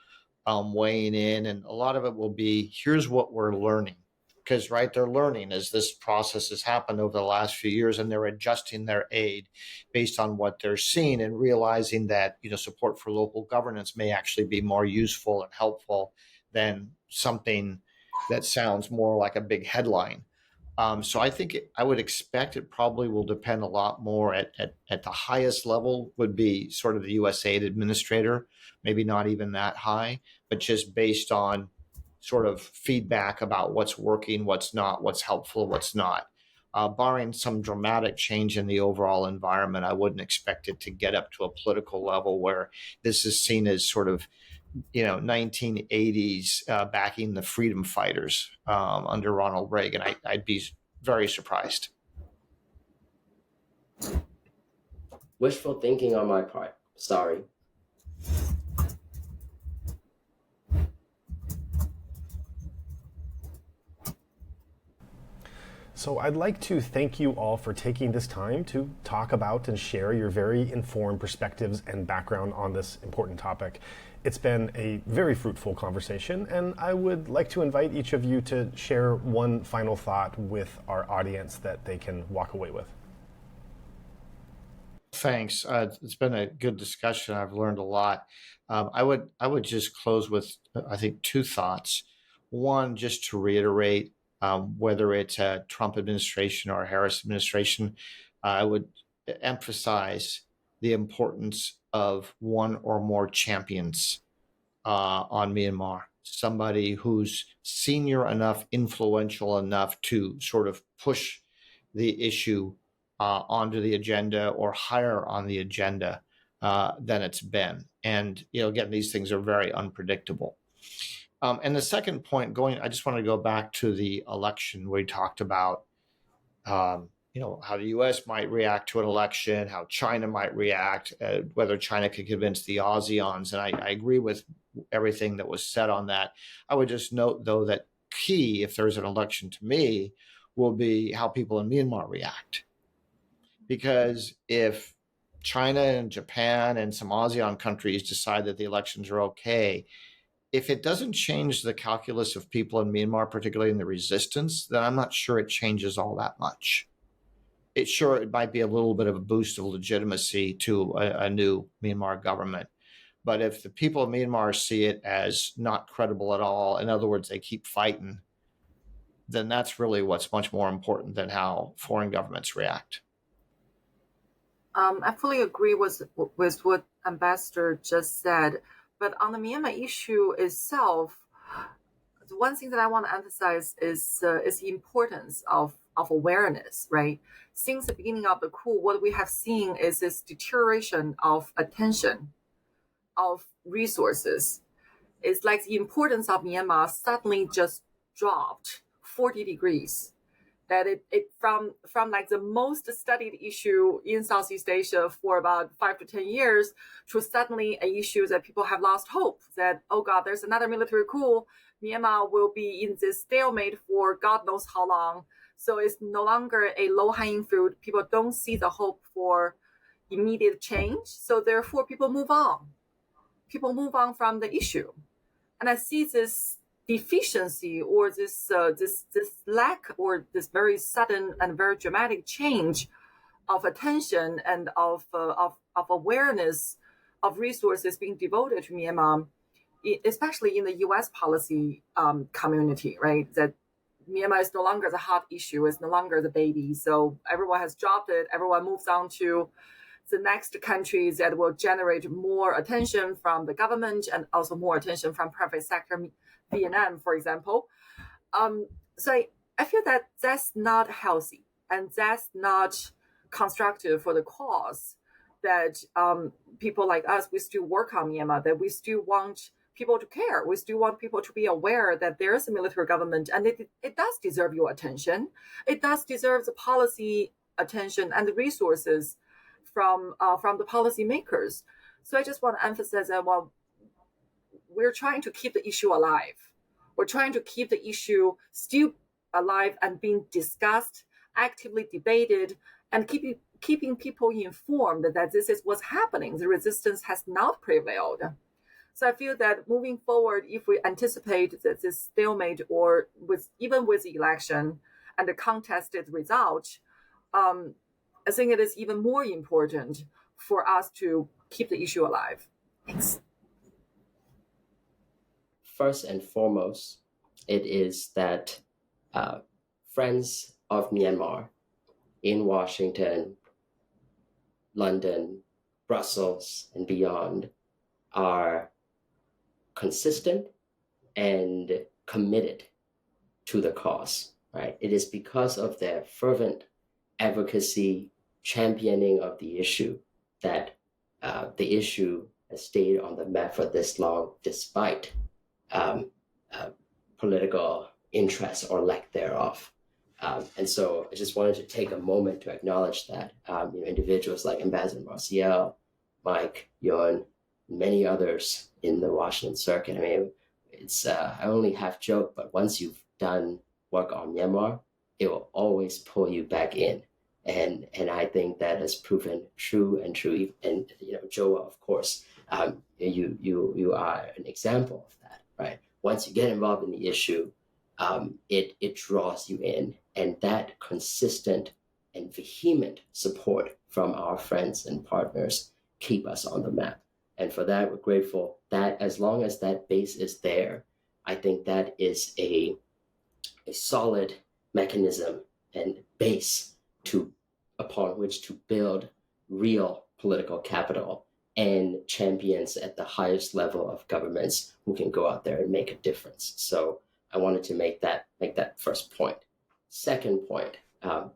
weighing in. And a lot of it will be, here's what we're learning. Because, right, they're learning as this process has happened over the last few years, and they're adjusting their aid based on what they're seeing, and realizing that, support for local governance may actually be more useful and helpful than something that sounds more like a big headline. So I think I would expect it probably will depend a lot more at the highest level would be sort of the USAID administrator, maybe not even that high, but just based on sort of feedback about what's working, what's not, what's helpful, what's not. Barring some dramatic change in the overall environment, I wouldn't expect it to get up to a political level where this is seen as sort of, 1980s backing the freedom fighters under Ronald Reagan. I'd be very surprised. Wishful thinking on my part. Sorry. So I'd like to thank you all for taking this time to talk about and share your very informed perspectives and background on this important topic. It's been a very fruitful conversation, and I would like to invite each of you to share one final thought with our audience that they can walk away with. Thanks. It's been a good discussion. I've learned a lot. I would just close with, I think, two thoughts. One, just to reiterate, whether it's a Trump administration or a Harris administration, I would emphasize the importance of one or more champions on Myanmar. Somebody who's senior enough, influential enough to sort of push the issue onto the agenda or higher on the agenda than it's been. And, again, these things are very unpredictable. And the second point, I just want to go back to the election where we talked about, how the U.S. might react to an election, how China might react, whether China could convince the ASEANs. And I agree with everything that was said on that. I would just note, though, that key, if there's an election to me, will be how people in Myanmar react. Because if China and Japan and some ASEAN countries decide that the elections are okay, if it doesn't change the calculus of people in Myanmar, particularly in the resistance, then I'm not sure it changes all that much. It might be a little bit of a boost of legitimacy to a new Myanmar government. But if the people of Myanmar see it as not credible at all, in other words, they keep fighting, then that's really what's much more important than how foreign governments react. I fully agree with what Ambassador just said. But on the Myanmar issue itself, the one thing that I want to emphasize is the importance of awareness, right? Since the beginning of the coup, what we have seen is this deterioration of attention, of resources. It's like the importance of Myanmar suddenly just dropped 40 degrees. That it from like the most studied issue in Southeast Asia for about 5 to 10 years to suddenly an issue that people have lost hope that, oh God, there's another military coup. Myanmar will be in this stalemate for God knows how long. So it's no longer a low-hanging fruit. People don't see the hope for immediate change. So therefore, people move on. People move on from the issue. And I see this deficiency or this lack or this very sudden and very dramatic change of attention and of awareness of resources being devoted to Myanmar, especially in the U.S. policy community, right? That Myanmar is no longer the hot issue, it's no longer the baby. So everyone has dropped it. Everyone moves on to the next countries that will generate more attention from the government and also more attention from private sector, Vietnam, for example. So I feel that that's not healthy and that's not constructive for the cause that people like us, we still work on Myanmar, that we still want people to care. We still want people to be aware that there is a military government and it does deserve your attention. It does deserve the policy attention and the resources from the policymakers. So I just want to emphasize that, well, we're trying to keep the issue alive. We're trying to keep the issue still alive and being discussed, actively debated, and keeping people informed that this is what's happening. The resistance has not prevailed. So I feel that moving forward, if we anticipate that this stalemate or even with the election and the contested result, I think it is even more important for us to keep the issue alive. Thanks. First and foremost, it is that friends of Myanmar in Washington, London, Brussels, and beyond are consistent and committed to the cause, right? It is because of their fervent advocacy, championing of the issue that the issue has stayed on the map for this long, despite political interest or lack thereof. And so I just wanted to take a moment to acknowledge that individuals like Ambassador Marciel, Mike, Yun, many others in the Washington circuit. I mean, it's I only half joke, but once you've done work on Myanmar, it will always pull you back in. And I think that has proven true. And Joa, of course, you are an example of that, right? Once you get involved in the issue, it draws you in, and that consistent and vehement support from our friends and partners keep us on the map. And for that, we're grateful that as long as that base is there, I think that is a solid mechanism and base upon which to build real political capital and champions at the highest level of governments who can go out there and make a difference. So I wanted to make that first point. Second point,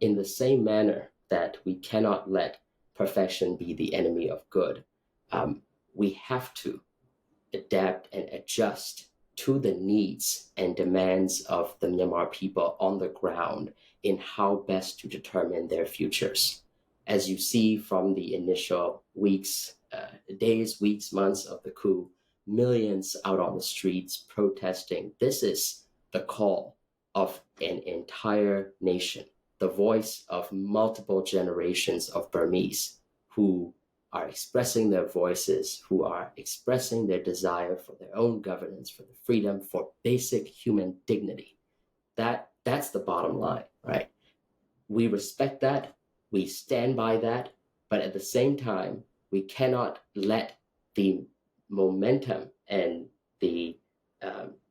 in the same manner that we cannot let perfection be the enemy of good, we have to adapt and adjust to the needs and demands of the Myanmar people on the ground in how best to determine their futures. As you see from the initial days, weeks, months of the coup, millions out on the streets protesting. This is the call of an entire nation, the voice of multiple generations of Burmese who are expressing their voices, who are expressing their desire for their own governance, for the freedom, for basic human dignity. That's the bottom line, right? We respect that, we stand by that, but at the same time, we cannot let the momentum and the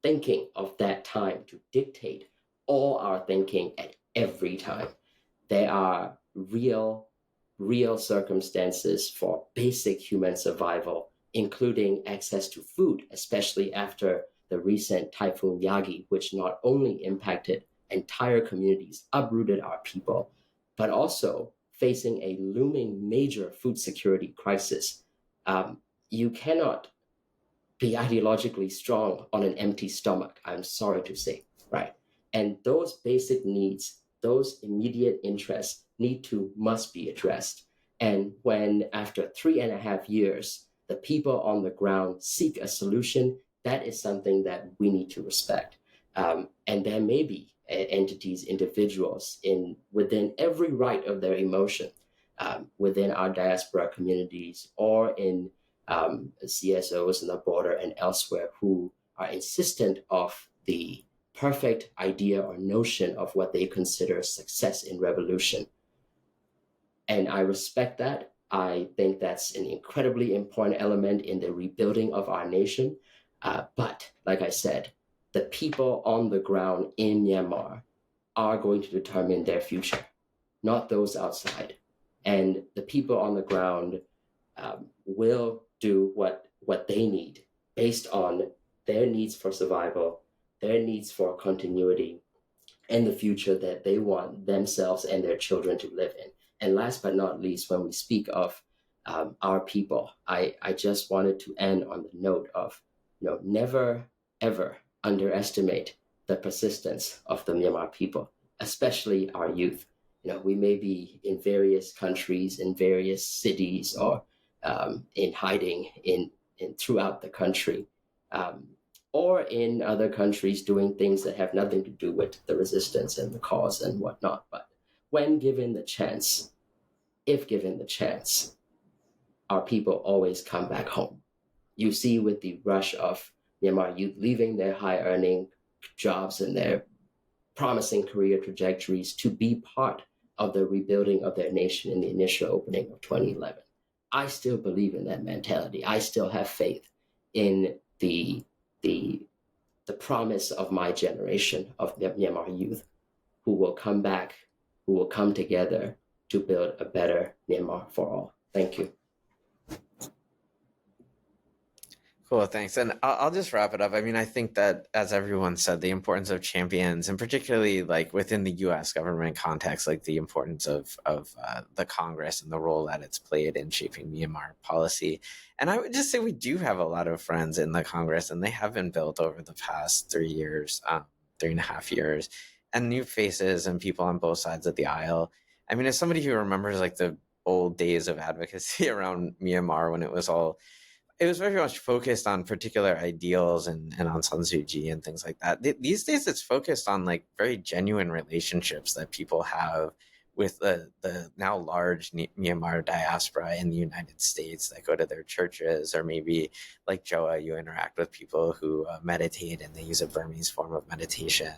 thinking of that time to dictate all our thinking at every time. There are real circumstances for basic human survival, including access to food, especially after the recent Typhoon Yagi, which not only impacted entire communities, uprooted our people, but also facing a looming major food security crisis. You cannot be ideologically strong on an empty stomach, I'm sorry to say, right? And those basic needs, those immediate interests must be addressed. And when after 3.5 years, the people on the ground seek a solution, that is something that we need to respect. And there may be entities, individuals within every right of their emotion, within our diaspora communities or in CSOs in the border and elsewhere who are insistent of the perfect idea or notion of what they consider success in revolution. And I respect that. I think that's an incredibly important element in the rebuilding of our nation. But like I said, the people on the ground in Myanmar are going to determine their future, not those outside. And the people on the ground will do what they need based on their needs for survival, their needs for continuity, and the future that they want themselves and their children to live in. And last but not least, when we speak of our people, I just wanted to end on the note of, never, ever underestimate the persistence of the Myanmar people, especially our youth. We may be in various countries, in various cities, or in hiding in throughout the country, or in other countries doing things that have nothing to do with the resistance and the cause and whatnot. But when given the chance, if given the chance, our people always come back home. You see with the rush of Myanmar youth leaving their high-earning jobs and their promising career trajectories to be part of the rebuilding of their nation in the initial opening of 2011. I still believe in that mentality. I still have faith in the promise of my generation of Myanmar youth who will come back, who will come together to build a better Myanmar for all. Thank you. Cool, thanks. And I'll just wrap it up. I mean, I think that, as everyone said, the importance of champions, and particularly like within the U.S. government context, like the importance of the Congress and the role that it's played in shaping Myanmar policy. And I would just say we do have a lot of friends in the Congress, and they have been built over the past 3 years, 3.5 years, and new faces and people on both sides of the aisle. I mean, as somebody who remembers like the old days of advocacy around Myanmar when it was very much focused on particular ideals and Aung San Suu Kyi and things like that. These days, it's focused on like very genuine relationships that people have with the now large Myanmar diaspora in the United States that go to their churches, or maybe like Joa, you interact with people who meditate and they use a Burmese form of meditation.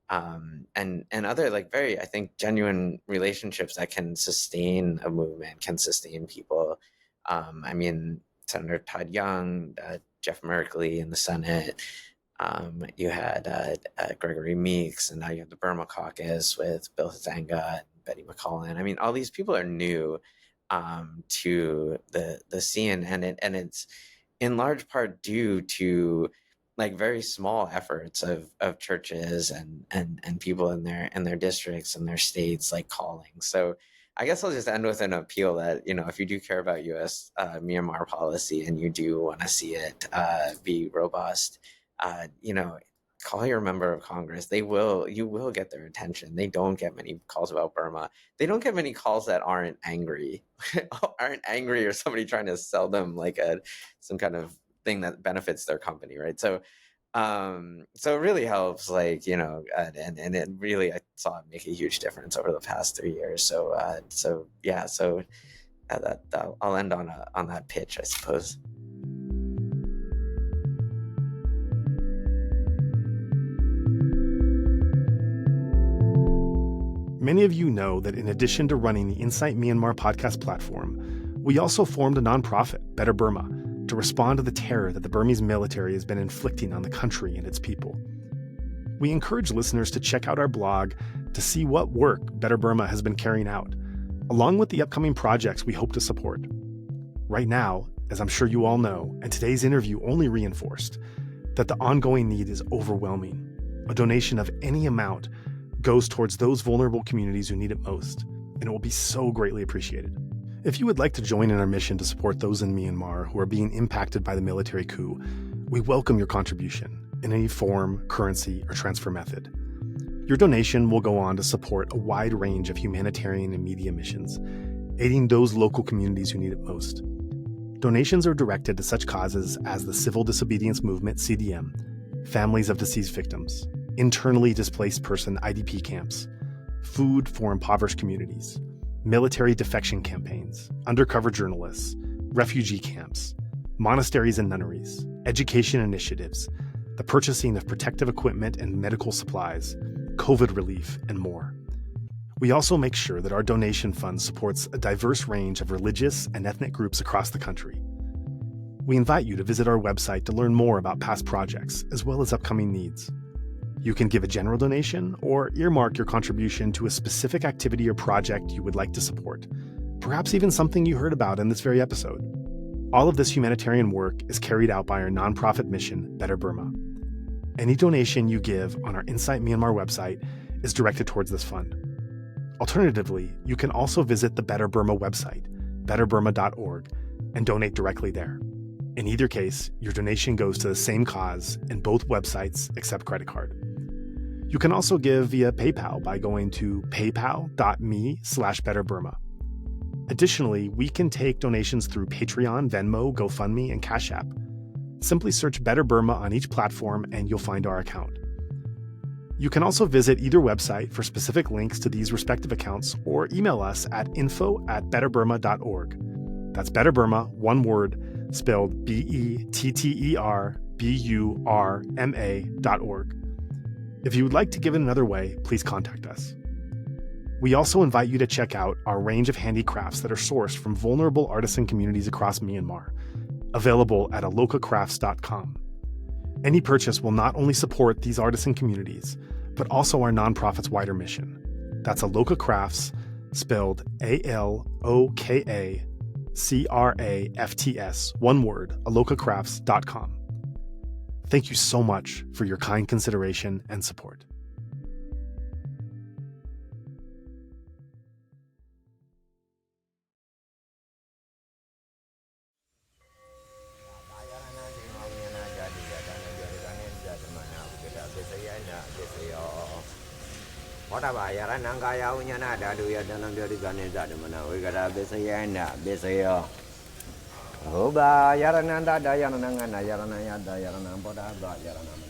And other like very, I think, genuine relationships that can sustain a movement, can sustain people. I mean, Senator Todd Young, Jeff Merkley in the Senate. You had Gregory Meeks, and now you have the Burma Caucus with Bill Zanga and Betty McCollin. I mean, all these people are new to the scene, and it's in large part due to like very small efforts of churches and people in their districts and their states like calling. So I guess I'll just end with an appeal that, if you do care about U.S. Myanmar policy and you do want to see it be robust, call your member of Congress. You will get their attention. They don't get many calls about Burma. They don't get many calls that aren't angry, or somebody trying to sell them like some kind of thing that benefits their company, right? So it really helps, and it really, I saw it make a huge difference over the past 3 years. I'll end on that pitch, I suppose. Many of you know that in addition to running the Insight Myanmar podcast platform, we also formed a nonprofit, Better Burma, to respond to the terror that the Burmese military has been inflicting on the country and its people. We encourage listeners to check out our blog to see what work Better Burma has been carrying out, along with the upcoming projects we hope to support. Right now, as I'm sure you all know, and today's interview only reinforced, that the ongoing need is overwhelming. A donation of any amount goes towards those vulnerable communities who need it most, and it will be so greatly appreciated. If you would like to join in our mission to support those in Myanmar who are being impacted by the military coup, we welcome your contribution in any form, currency, or transfer method. Your donation will go on to support a wide range of humanitarian and media missions, aiding those local communities who need it most. Donations are directed to such causes as the Civil Disobedience Movement, CDM, families of deceased victims, internally displaced person IDP camps, food for impoverished communities, military defection campaigns, undercover journalists, refugee camps, monasteries and nunneries, education initiatives, the purchasing of protective equipment and medical supplies, COVID relief, and more. We also make sure that our donation fund supports a diverse range of religious and ethnic groups across the country. We invite you to visit our website to learn more about past projects as well as upcoming needs. You can give a general donation or earmark your contribution to a specific activity or project you would like to support, perhaps even something you heard about in this very episode. All of this humanitarian work is carried out by our nonprofit mission, Better Burma. Any donation you give on our Insight Myanmar website is directed towards this fund. Alternatively, you can also visit the Better Burma website, betterburma.org, and donate directly there. In either case, your donation goes to the same cause, and both websites accept credit card. You can also give via PayPal by going to paypal.me/betterburma. Additionally, we can take donations through Patreon, Venmo, GoFundMe, and Cash App. Simply search Better Burma on each platform and you'll find our account. You can also visit either website for specific links to these respective accounts or email us at info@betterburma.org. That's Better Burma, one word, spelled BETTERBURMA.org. If you would like to give it another way, please contact us. We also invite you to check out our range of handicrafts that are sourced from vulnerable artisan communities across Myanmar, available at alokacrafts.com. Any purchase will not only support these artisan communities, but also our nonprofit's wider mission. That's Aloka Crafts, spelled ALOKACRAFTS, one word, alokacrafts.com. Thank you so much for your kind consideration and support. Oba yarananda dayananga yaranaya dayanam boda yaranam